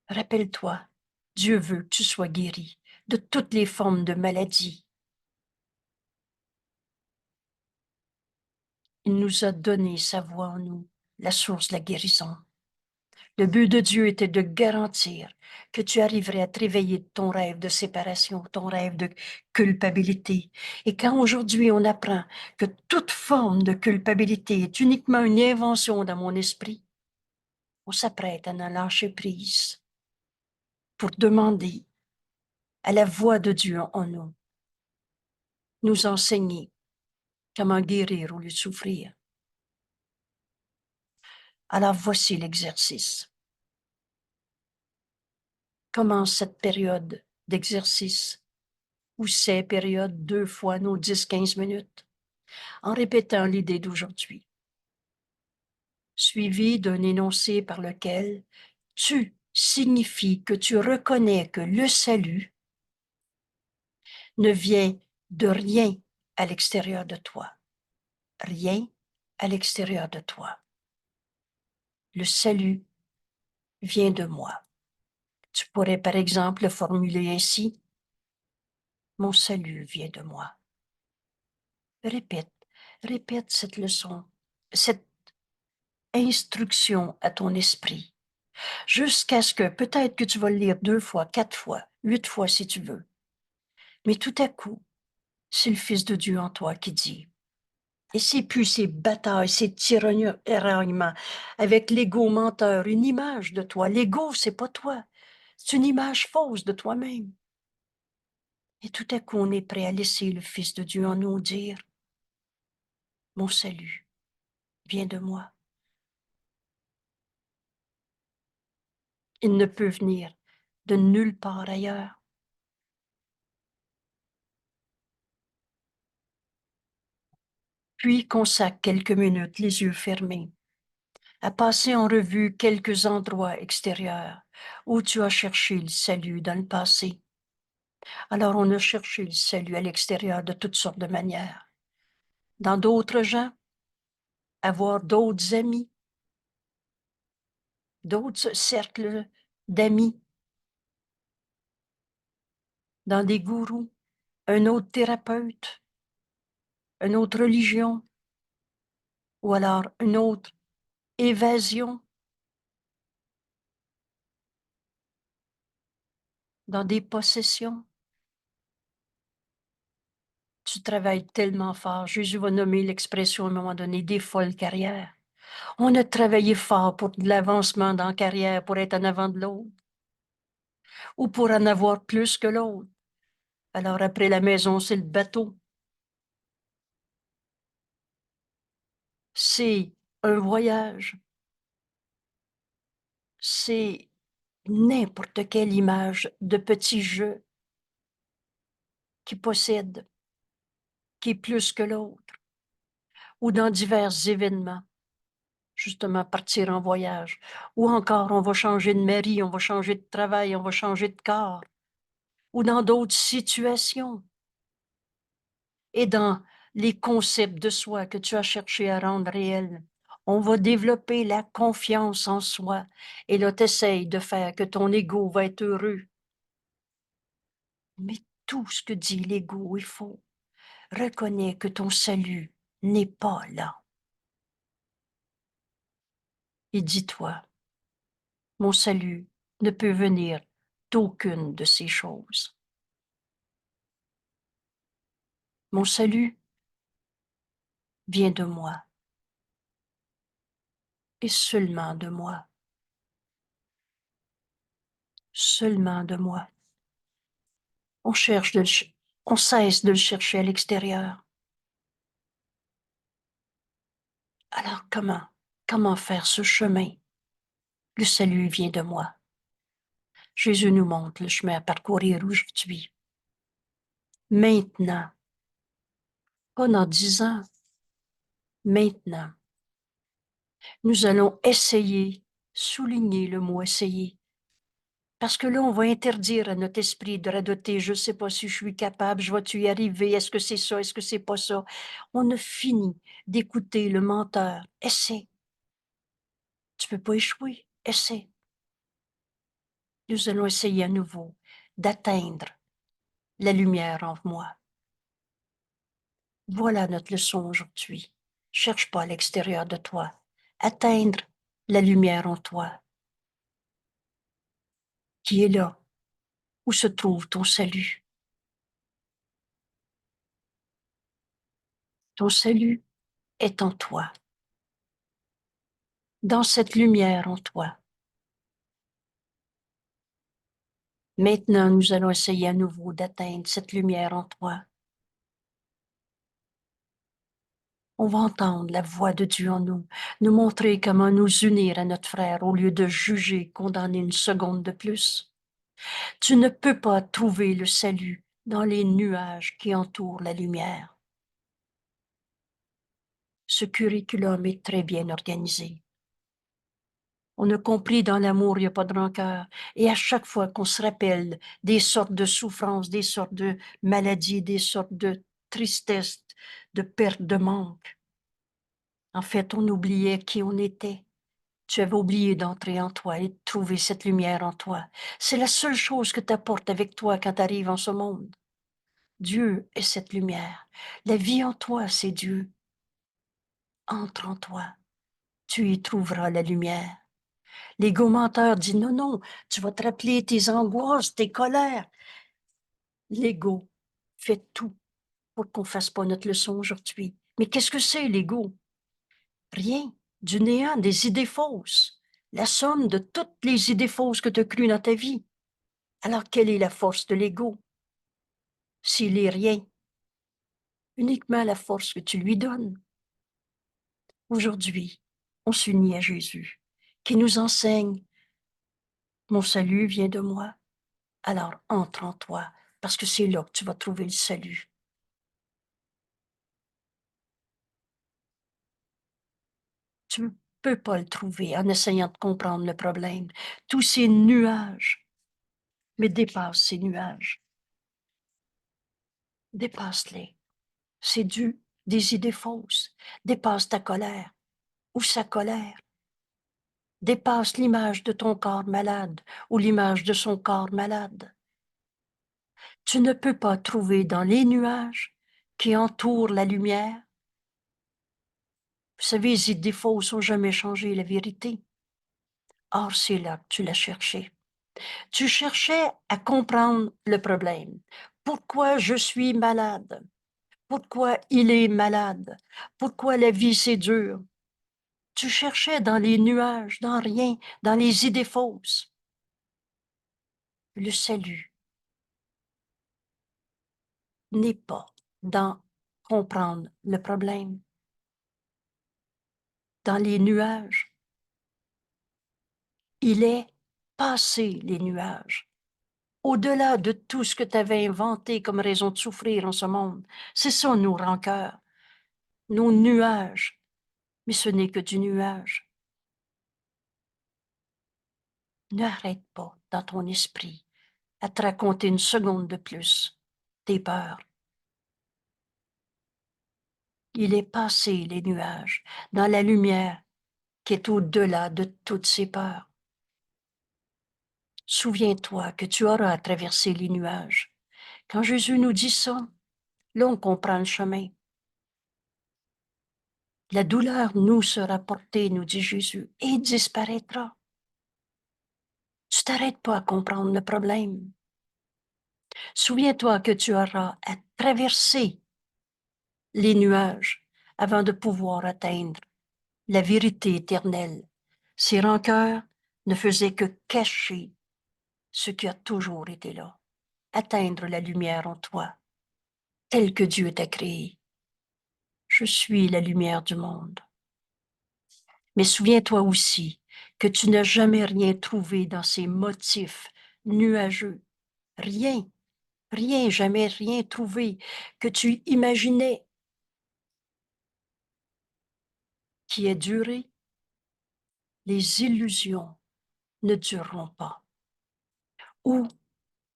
Rappelle-toi, Dieu veut que tu sois guéri de toutes les formes de maladie. Il nous a donné sa voix en nous, la source de la guérison. Le but de Dieu était de garantir que tu arriverais à te réveiller de ton rêve de séparation, ton rêve de culpabilité. Et quand aujourd'hui on apprend que toute forme de culpabilité est uniquement une invention dans mon esprit, on s'apprête à en lâcher prise pour demander à la voix de Dieu en nous, nous enseigner comment guérir au lieu de souffrir. Alors voici l'exercice. Commence cette période d'exercice ou ces périodes 2 fois nos 10-15 minutes en répétant l'idée d'aujourd'hui, suivie d'un énoncé par lequel tu signifie que tu reconnais que le salut ne vient de rien à l'extérieur de toi. Rien à l'extérieur de toi. Le salut vient de moi. Tu pourrais par exemple le formuler ainsi. Mon salut vient de moi. Répète, répète cette leçon, cette instruction à ton esprit, jusqu'à ce que peut-être que tu vas le lire 2 fois, 4 fois, 8 fois si tu veux. Mais tout à coup, c'est le Fils de Dieu en toi qui dit. Et c'est plus ces batailles, ces tiraillements avec l'ego menteur, une image de toi. L'ego, c'est pas toi. C'est une image fausse de toi-même. Et tout à coup, on est prêt à laisser le Fils de Dieu en nous dire, mon salut vient de moi. Il ne peut venir de nulle part ailleurs. Puis consacre quelques minutes, les yeux fermés, à passer en revue quelques endroits extérieurs où tu as cherché le salut dans le passé. Alors on a cherché le salut à l'extérieur de toutes sortes de manières. Dans d'autres gens, avoir d'autres amis, d'autres cercles d'amis, dans des gourous, un autre thérapeute, une autre religion, ou alors une autre évasion, dans des possessions. Tu travailles tellement fort. Jésus va nommer l'expression à un moment donné des folles carrières. On a travaillé fort pour de l'avancement dans la carrière, pour être en avant de l'autre, ou pour en avoir plus que l'autre. Alors après la maison, c'est le bateau. C'est un voyage. C'est n'importe quelle image de petit jeu qui possède, qui est plus que l'autre, ou dans divers événements. Justement, partir en voyage. Ou encore, on va changer de mari, on va changer de travail, on va changer de corps. Ou dans d'autres situations. Et dans les concepts de soi que tu as cherché à rendre réels. On va développer la confiance en soi. Et là, tu essayes de faire que ton ego va être heureux. Mais tout ce que dit l'ego est faux. Reconnais que ton salut n'est pas là. Et dis-toi, mon salut ne peut venir d'aucune de ces choses. Mon salut vient de moi et seulement de moi. Seulement de moi. On cherche on cesse de le chercher à l'extérieur. Alors comment faire ce chemin? Le salut vient de moi. Jésus nous montre le chemin à parcourir aujourd'hui. Maintenant, pas dans 10 ans, maintenant, nous allons essayer, souligner le mot essayer. Parce que là, on va interdire à notre esprit de radoter, je ne sais pas si je suis capable, je vais-tu y arriver, est-ce que c'est ça, est-ce que c'est pas ça? On a fini d'écouter le menteur. Essaie. Tu peux pas échouer. Essaie. Nous allons essayer à nouveau d'atteindre la lumière en moi. Voilà notre leçon aujourd'hui. Cherche pas à l'extérieur de toi. Atteindre la lumière en toi. qui est là, où se trouve ton salut. Ton salut est en toi, dans cette lumière en toi. Maintenant, nous allons essayer à nouveau d'atteindre cette lumière en toi. On va entendre la voix de Dieu en nous, nous montrer comment nous unir à notre frère au lieu de juger, condamner une seconde de plus. Tu ne peux pas trouver le salut dans les nuages qui entourent la lumière. Ce curriculum est très bien organisé. On a compris dans l'amour, il n'y a pas de rancœur. Et à chaque fois qu'on se rappelle des sortes de souffrances, des sortes de maladies, des sortes de tristesse, de perte, de manque, en fait, on oubliait qui on était. Tu avais oublié d'entrer en toi et de trouver cette lumière en toi. C'est la seule chose que tu apportes avec toi quand tu arrives en ce monde. Dieu est cette lumière. La vie en toi, c'est Dieu. Entre en toi. Tu y trouveras la lumière. L'ego menteur dit non, non, tu vas te rappeler tes angoisses, tes colères. L'ego fait tout pour qu'on fasse pas notre leçon aujourd'hui. Mais qu'est-ce que c'est l'ego? Rien. Du néant, des idées fausses. La somme de toutes les idées fausses que tu as crues dans ta vie. Alors, quelle est la force de l'ego? S'il est rien, uniquement la force que tu lui donnes. Aujourd'hui, on s'unit à Jésus, qui nous enseigne, mon salut vient de moi. Alors, entre en toi, parce que c'est là que tu vas trouver le salut. Tu ne peux pas le trouver en essayant de comprendre le problème. Tous ces nuages, mais dépasse ces nuages. Dépasse-les. C'est dû des idées fausses. Dépasse ta colère ou sa colère. Dépasse l'image de ton corps malade ou l'image de son corps malade. Tu ne peux pas trouver dans les nuages qui entourent la lumière. Vous savez, les idées fausses n'ont jamais changé la vérité. Or, c'est là que tu l'as cherché. Tu cherchais à comprendre le problème. Pourquoi je suis malade? Pourquoi il est malade? Pourquoi la vie c'est dur? Tu cherchais dans les nuages, dans rien, dans les idées fausses. Le salut n'est pas dans comprendre le problème. Dans les nuages, il est passé les nuages. Au-delà de tout ce que tu avais inventé comme raison de souffrir en ce monde, c'est ça nos rancœurs, nos nuages. Mais ce n'est que du nuage. N'arrête pas dans ton esprit à te raconter une seconde de plus tes peurs. Il est passé les nuages dans la lumière qui est au-delà de toutes ces peurs. Souviens-toi que tu auras à traverser les nuages. Quand Jésus nous dit ça, là on comprend le chemin. La douleur nous sera portée, nous dit Jésus, et disparaîtra. Tu t'arrêtes pas à comprendre le problème. Souviens-toi que tu auras à traverser les nuages avant de pouvoir atteindre la vérité éternelle. Ces rancœurs ne faisaient que cacher ce qui a toujours été là, atteindre la lumière en toi, telle que Dieu t'a créé. Je suis la lumière du monde. Mais souviens-toi aussi que tu n'as jamais rien trouvé dans ces motifs nuageux. Rien, rien, jamais rien trouvé que tu imaginais qui ait duré. Les illusions ne dureront pas. Ou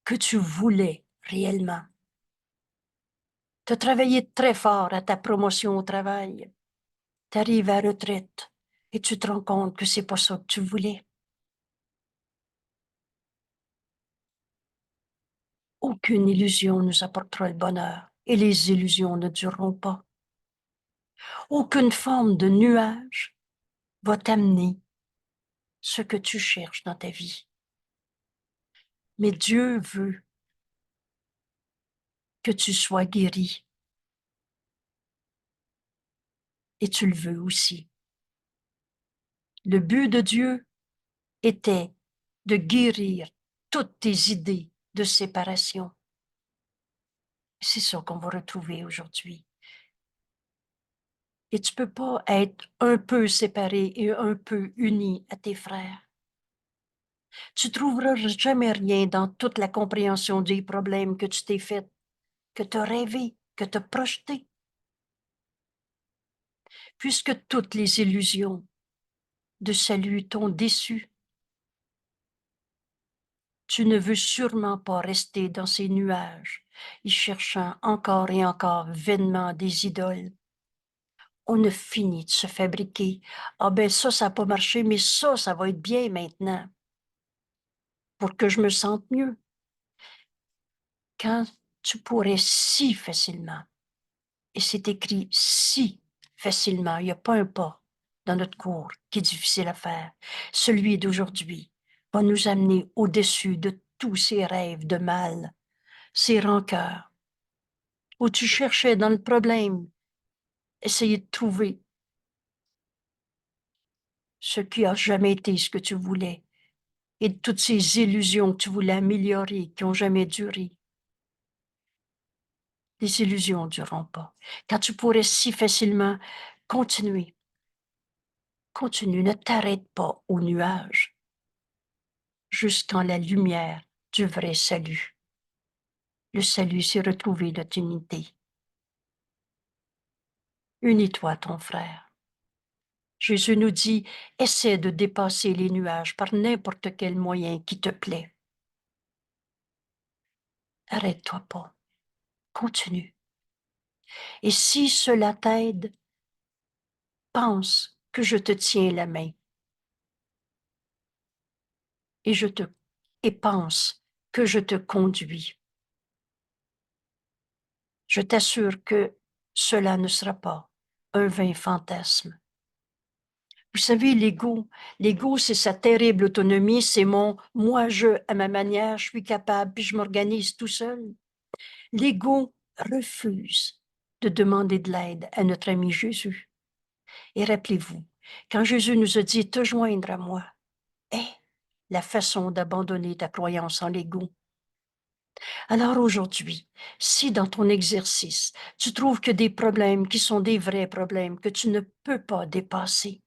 que tu voulais réellement. Tu as travaillé très fort à ta promotion au travail. Tu arrives à la retraite et tu te rends compte que c'est pas ça que tu voulais. Aucune illusion nous apportera le bonheur et les illusions ne dureront pas. Aucune forme de nuage va t'amener ce que tu cherches dans ta vie. Mais Dieu veut que tu sois guéri. Et tu le veux aussi. Le but de Dieu était de guérir toutes tes idées de séparation. C'est ça qu'on va retrouver aujourd'hui. Et tu peux pas être un peu séparé et un peu uni à tes frères. Tu trouveras jamais rien dans toute la compréhension des problèmes que tu t'es fait, que tu as rêvé, que tu as projeté. Puisque toutes les illusions de salut t'ont déçu, tu ne veux sûrement pas rester dans ces nuages, y cherchant encore et encore vainement des idoles. On a fini de se fabriquer. Ah ben ça n'a pas marché, mais ça va être bien maintenant, pour que je me sente mieux. Quand tu pourrais si facilement, et c'est écrit si facilement, il n'y a pas un pas dans notre cours qui est difficile à faire. Celui d'aujourd'hui va nous amener au-dessus de tous ces rêves de mal, ces rancœurs, où tu cherchais dans le problème, essayer de trouver ce qui a jamais été ce que tu voulais, et de toutes ces illusions que tu voulais améliorer, qui n'ont jamais duré. Les illusions ne dureront pas. Quand tu pourrais si facilement continuer, continue, ne t'arrête pas au nuage, jusqu'en la lumière du vrai salut. Le salut, c'est retrouver notre unité. Unis-toi, ton frère. Jésus nous dit, essaie de dépasser les nuages par n'importe quel moyen qui te plaît. Arrête-toi pas. Continue. Et si cela t'aide, pense que je te tiens la main et pense que je te conduis. Je t'assure que cela ne sera pas un vain fantasme. Vous savez, l'ego, c'est sa terrible autonomie, c'est mon moi, je, à ma manière, je suis capable, puis je m'organise tout seul. L'ego refuse de demander de l'aide à notre ami Jésus. Et rappelez-vous, quand Jésus nous a dit te joindre à moi, est la façon d'abandonner ta croyance en l'ego. Alors aujourd'hui, si dans ton exercice, tu trouves que des problèmes qui sont des vrais problèmes que tu ne peux pas dépasser,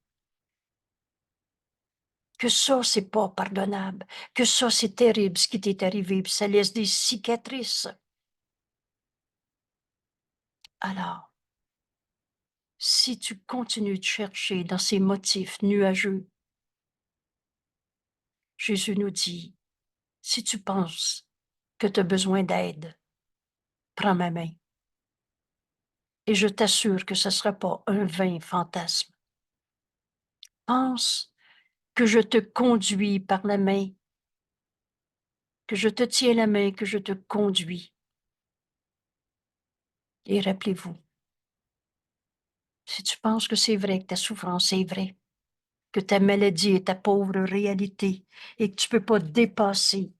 que ça, c'est pas pardonnable, que ça, c'est terrible ce qui t'est arrivé, puis ça laisse des cicatrices. Alors, si tu continues de chercher dans ces motifs nuageux, Jésus nous dit, si tu penses que tu as besoin d'aide, prends ma main. Et je t'assure que ce ne sera pas un vain fantasme. Pense que je te conduis par la main, que je te tiens la main, que je te conduis. Et rappelez-vous, si tu penses que c'est vrai que ta souffrance est vraie, que ta maladie est ta pauvre réalité et que tu ne peux pas dépasser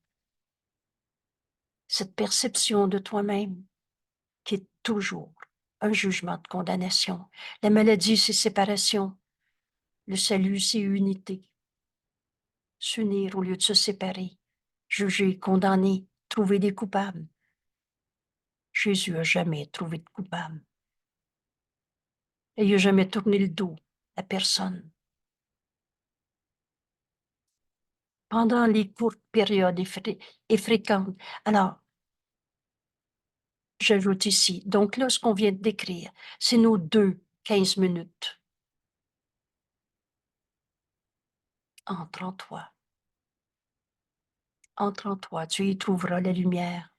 cette perception de toi-même qui est toujours un jugement de condamnation. La maladie, c'est séparation. Le salut, c'est unité. S'unir au lieu de se séparer. Juger, condamner, trouver des coupables. Jésus n'a jamais trouvé de coupable. Et il n'a jamais tourné le dos à personne. Pendant les courtes périodes et fréquentes. Alors, j'ajoute ici, donc là, ce qu'on vient de décrire, c'est nos 15 minutes. Entre en toi. Entre en toi, tu y trouveras la lumière.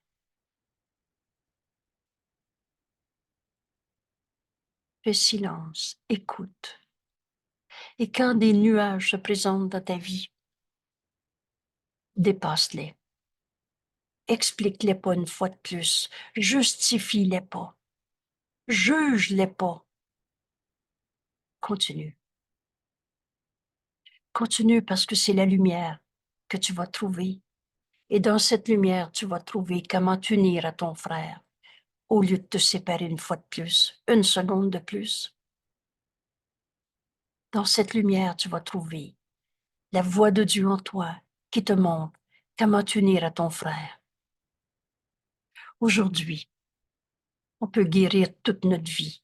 Fais silence, écoute. Et quand des nuages se présentent dans ta vie, dépasse-les. Explique-les pas une fois de plus. Justifie-les pas. Juge-les pas. Continue. Continue parce que c'est la lumière que tu vas trouver. Et dans cette lumière, tu vas trouver comment t'unir à ton frère, au lieu de te séparer une fois de plus, une seconde de plus. Dans cette lumière, tu vas trouver la voix de Dieu en toi qui te montre comment t'unir à ton frère. Aujourd'hui, on peut guérir toute notre vie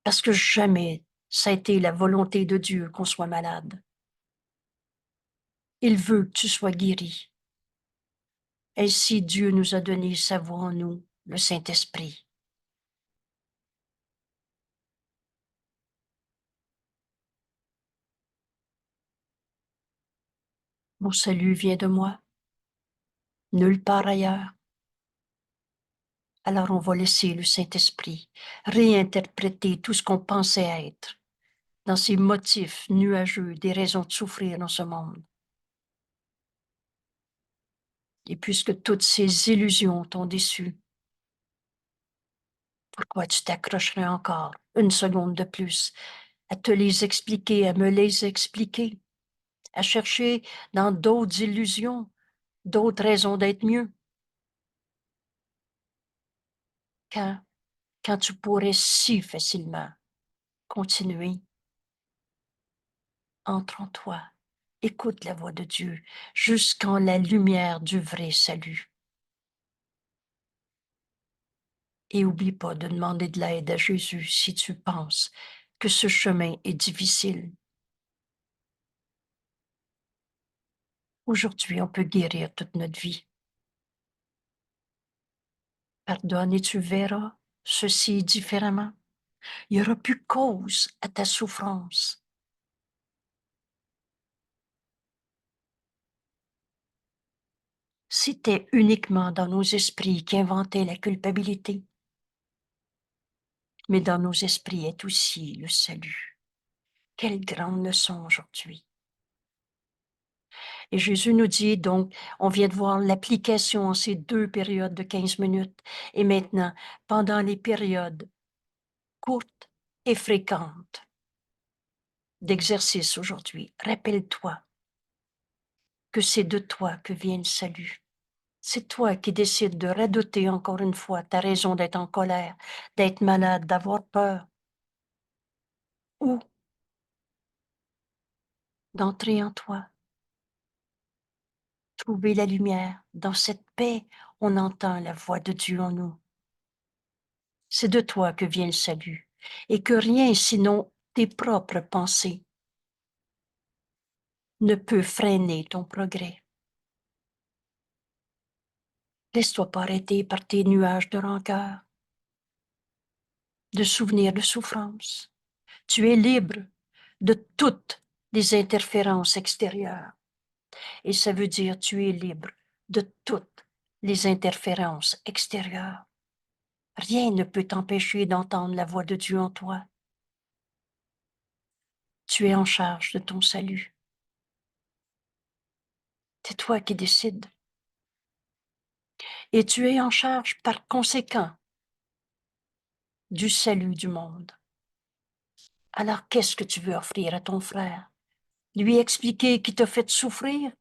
parce que jamais ça a été la volonté de Dieu qu'on soit malade. Il veut que tu sois guéri. Ainsi, Dieu nous a donné sa voix en nous, le Saint-Esprit. Mon salut vient de moi, nulle part ailleurs. Alors on va laisser le Saint-Esprit réinterpréter tout ce qu'on pensait être dans ces motifs nuageux, des raisons de souffrir dans ce monde. Et puisque toutes ces illusions t'ont déçu, pourquoi tu t'accrocherais encore une seconde de plus à te les expliquer, à me les expliquer, à chercher dans d'autres illusions, d'autres raisons d'être mieux, quand, quand tu pourrais si facilement continuer. Entre en toi, écoute la voix de Dieu jusqu'en la lumière du vrai salut. Et oublie pas de demander de l'aide à Jésus si tu penses que ce chemin est difficile. Aujourd'hui, on peut guérir toute notre vie. Pardonne et tu verras ceci différemment. Il n'y aura plus cause à ta souffrance. C'était uniquement dans nos esprits qu'inventait la culpabilité. Mais dans nos esprits est aussi le salut. Quelle grande leçon aujourd'hui. Et Jésus nous dit donc, on vient de voir l'application en ces 2 périodes de 15 minutes. Et maintenant, pendant les périodes courtes et fréquentes d'exercice aujourd'hui, rappelle-toi que c'est de toi que vient le salut. C'est toi qui décides de radoter encore une fois ta raison d'être en colère, d'être malade, d'avoir peur, ou d'entrer en toi, trouver la lumière. Dans cette paix, on entend la voix de Dieu en nous. C'est de toi que vient le salut, et que rien sinon tes propres pensées ne peut freiner ton progrès. Laisse-toi pas arrêter par tes nuages de rancœur, de souvenirs de souffrance. Tu es libre de toutes les interférences extérieures. Et ça veut dire tu es libre de toutes les interférences extérieures. Rien ne peut t'empêcher d'entendre la voix de Dieu en toi. Tu es en charge de ton salut. C'est toi qui décides. Et tu es en charge par conséquent du salut du monde. Alors qu'est-ce que tu veux offrir à ton frère? Lui expliquer qui t'a fait souffrir?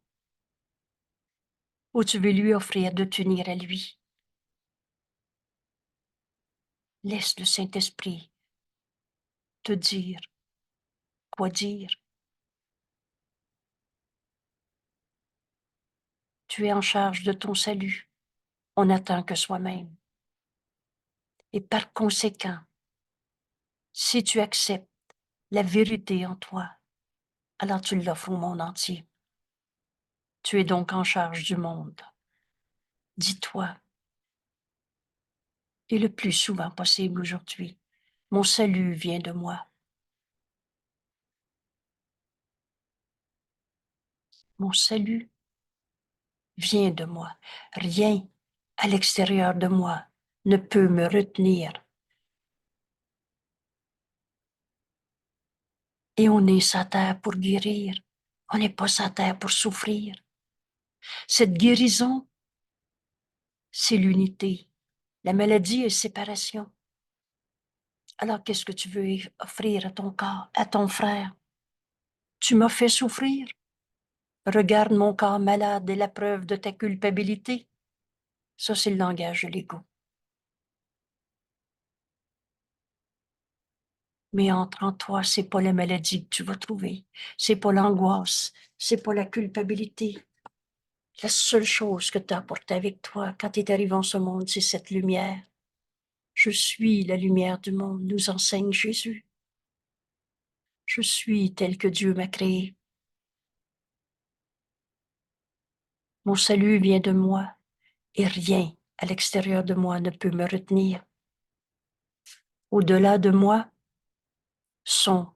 Ou tu veux lui offrir de t'unir à lui? Laisse le Saint-Esprit te dire quoi dire. Tu es en charge de ton salut. On n'attend que soi-même. Et par conséquent, si tu acceptes la vérité en toi, alors tu l'offres au monde entier. Tu es donc en charge du monde. Dis-toi, et le plus souvent possible aujourd'hui, mon salut vient de moi. Mon salut vient de moi. Rien à l'extérieur de moi ne peut me retenir. Et on est sur terre pour guérir. On n'est pas sur terre pour souffrir. Cette guérison, c'est l'unité. La maladie est séparation. Alors qu'est-ce que tu veux offrir à ton corps, à ton frère? Tu m'as fait souffrir. Regarde mon corps malade et la preuve de ta culpabilité. Ça, c'est le langage de l'ego. Mais entre en toi, c'est pas la maladie que tu vas trouver. C'est pas l'angoisse. C'est pas la culpabilité. La seule chose que tu as apportée avec toi quand tu es arrivé en ce monde, c'est cette lumière. Je suis la lumière du monde, nous enseigne Jésus. Je suis tel que Dieu m'a créé. Mon salut vient de moi et rien à l'extérieur de moi ne peut me retenir. Au-delà de moi sont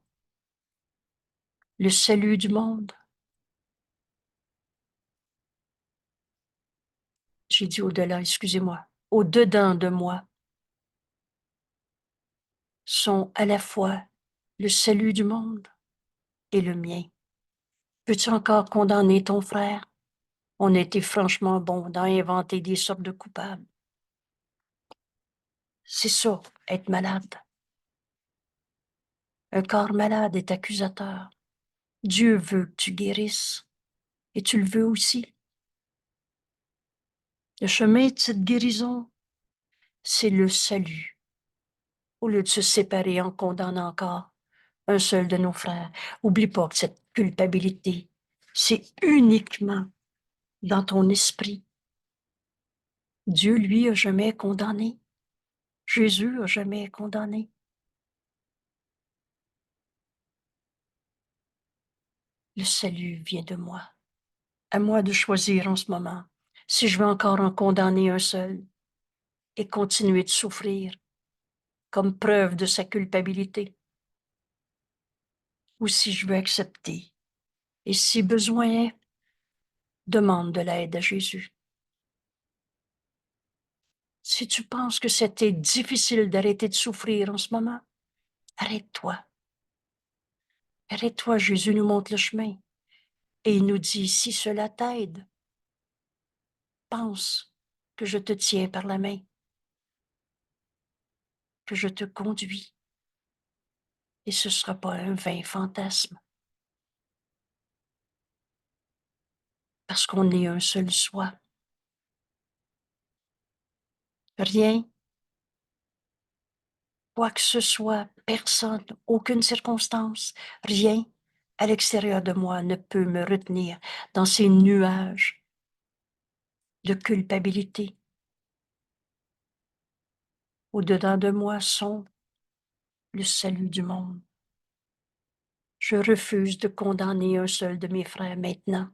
le salut du monde. J'ai dit au-delà, excusez-moi. Au-dedans de moi sont à la fois le salut du monde et le mien. Peux-tu encore condamner ton frère? On a été franchement bon dans inventer des sortes de coupables. C'est ça, être malade. Un corps malade est accusateur. Dieu veut que tu guérisses et tu le veux aussi. Le chemin de cette guérison, c'est le salut. Au lieu de se séparer en condamnant encore un seul de nos frères, oublie pas que cette culpabilité, c'est uniquement dans ton esprit. Dieu, lui, a jamais condamné. Jésus a jamais condamné. Le salut vient de moi. À moi de choisir en ce moment si je veux encore en condamner un seul et continuer de souffrir comme preuve de sa culpabilité, ou si je veux accepter. Et si besoin est, demande de l'aide à Jésus. Si tu penses que c'était difficile d'arrêter de souffrir en ce moment, arrête-toi. Arrête-toi, Jésus nous montre le chemin. Et il nous dit, si cela t'aide, pense que je te tiens par la main, que je te conduis. Et ce ne sera pas un vain fantasme, parce qu'on est un seul soi. Rien, quoi que ce soit, personne, aucune circonstance, rien à l'extérieur de moi ne peut me retenir dans ces nuages de culpabilité. Au-dedans de moi sont le salut du monde. Je refuse de condamner un seul de mes frères maintenant.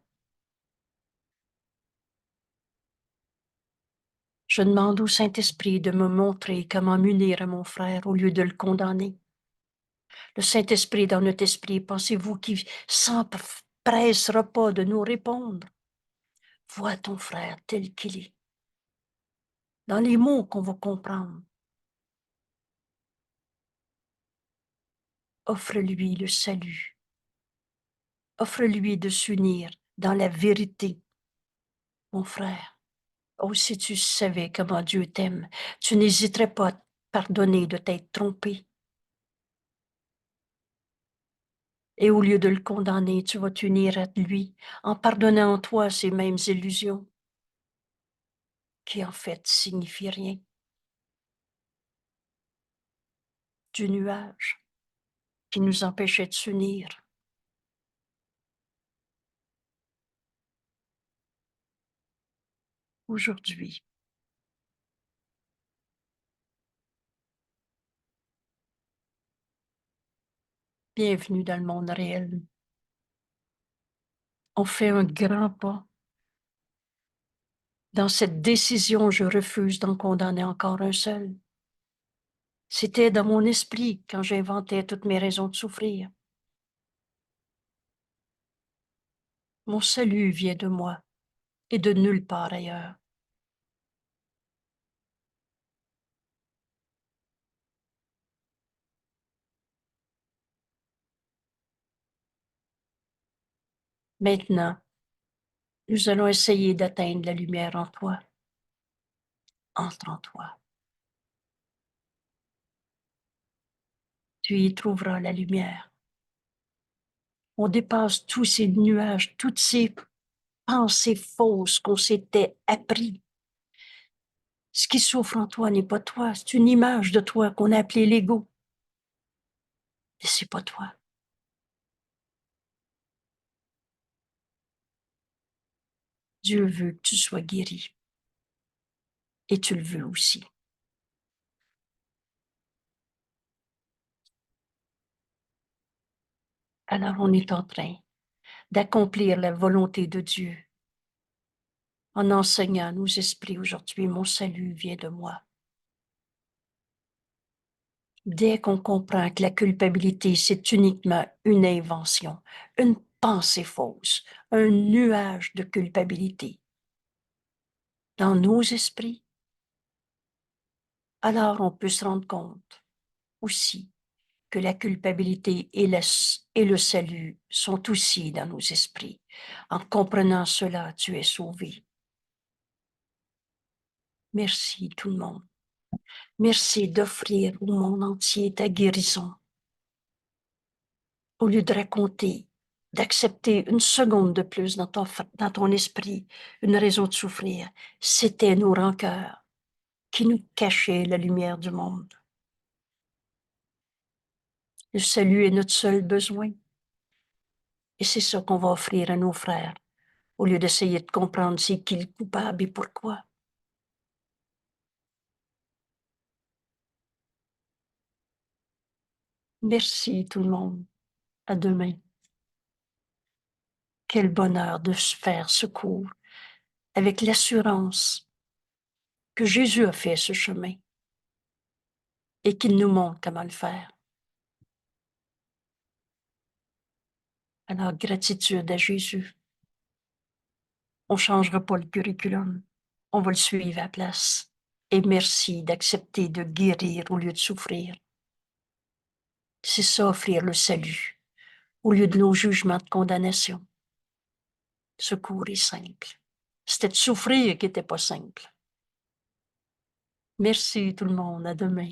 Je demande au Saint-Esprit de me montrer comment m'unir à mon frère au lieu de le condamner. Le Saint-Esprit dans notre esprit, pensez-vous qu'il s'empressera pas de nous répondre? Vois ton frère tel qu'il est, dans les mots qu'on va comprendre. Offre-lui le salut. Offre-lui de s'unir dans la vérité, mon frère. Oh, si tu savais comment Dieu t'aime, tu n'hésiterais pas à te pardonner de t'être trompé. Et au lieu de le condamner, tu vas t'unir à lui en pardonnant en toi ces mêmes illusions qui en fait signifient rien. Du nuage qui nous empêchait de s'unir. Aujourd'hui, bienvenue dans le monde réel. On fait un grand pas. Dans cette décision, je refuse d'en condamner encore un seul. C'était dans mon esprit quand j'inventais toutes mes raisons de souffrir. Mon salut vient de moi et de nulle part ailleurs. Maintenant, nous allons essayer d'atteindre la lumière en toi. Entre en toi. Tu y trouveras la lumière. On dépasse tous ces nuages, toutes ces pensées fausses qu'on s'était appris. Ce qui souffre en toi n'est pas toi, c'est une image de toi qu'on a appelée l'ego. Et c'est pas toi. Dieu veut que tu sois guéri. Et tu le veux aussi. Alors on est en train d'accomplir la volonté de Dieu en enseignant à nos esprits aujourd'hui, mon salut vient de moi. Dès qu'on comprend que la culpabilité, c'est uniquement une invention, une pensée fausse, un nuage de culpabilité dans nos esprits, alors on peut se rendre compte aussi que la culpabilité et le salut sont aussi dans nos esprits. En comprenant cela, tu es sauvé. Merci tout le monde. Merci d'offrir au monde entier ta guérison. Au lieu de raconter, d'accepter une seconde de plus dans ton esprit une raison de souffrir, c'était nos rancœurs qui nous cachaient la lumière du monde. Le salut est notre seul besoin. Et c'est ça qu'on va offrir à nos frères, au lieu d'essayer de comprendre c'est qui le coupable et pourquoi. Merci tout le monde. À demain. Quel bonheur de se faire secours avec l'assurance que Jésus a fait ce chemin et qu'il nous montre comment le faire. Alors, gratitude à Jésus. On ne changera pas le curriculum. On va le suivre à la place. Et merci d'accepter de guérir au lieu de souffrir. C'est ça, offrir le salut, au lieu de nos jugements de condamnation. Secours est simple. C'était de souffrir qui n'était pas simple. Merci tout le monde. À demain.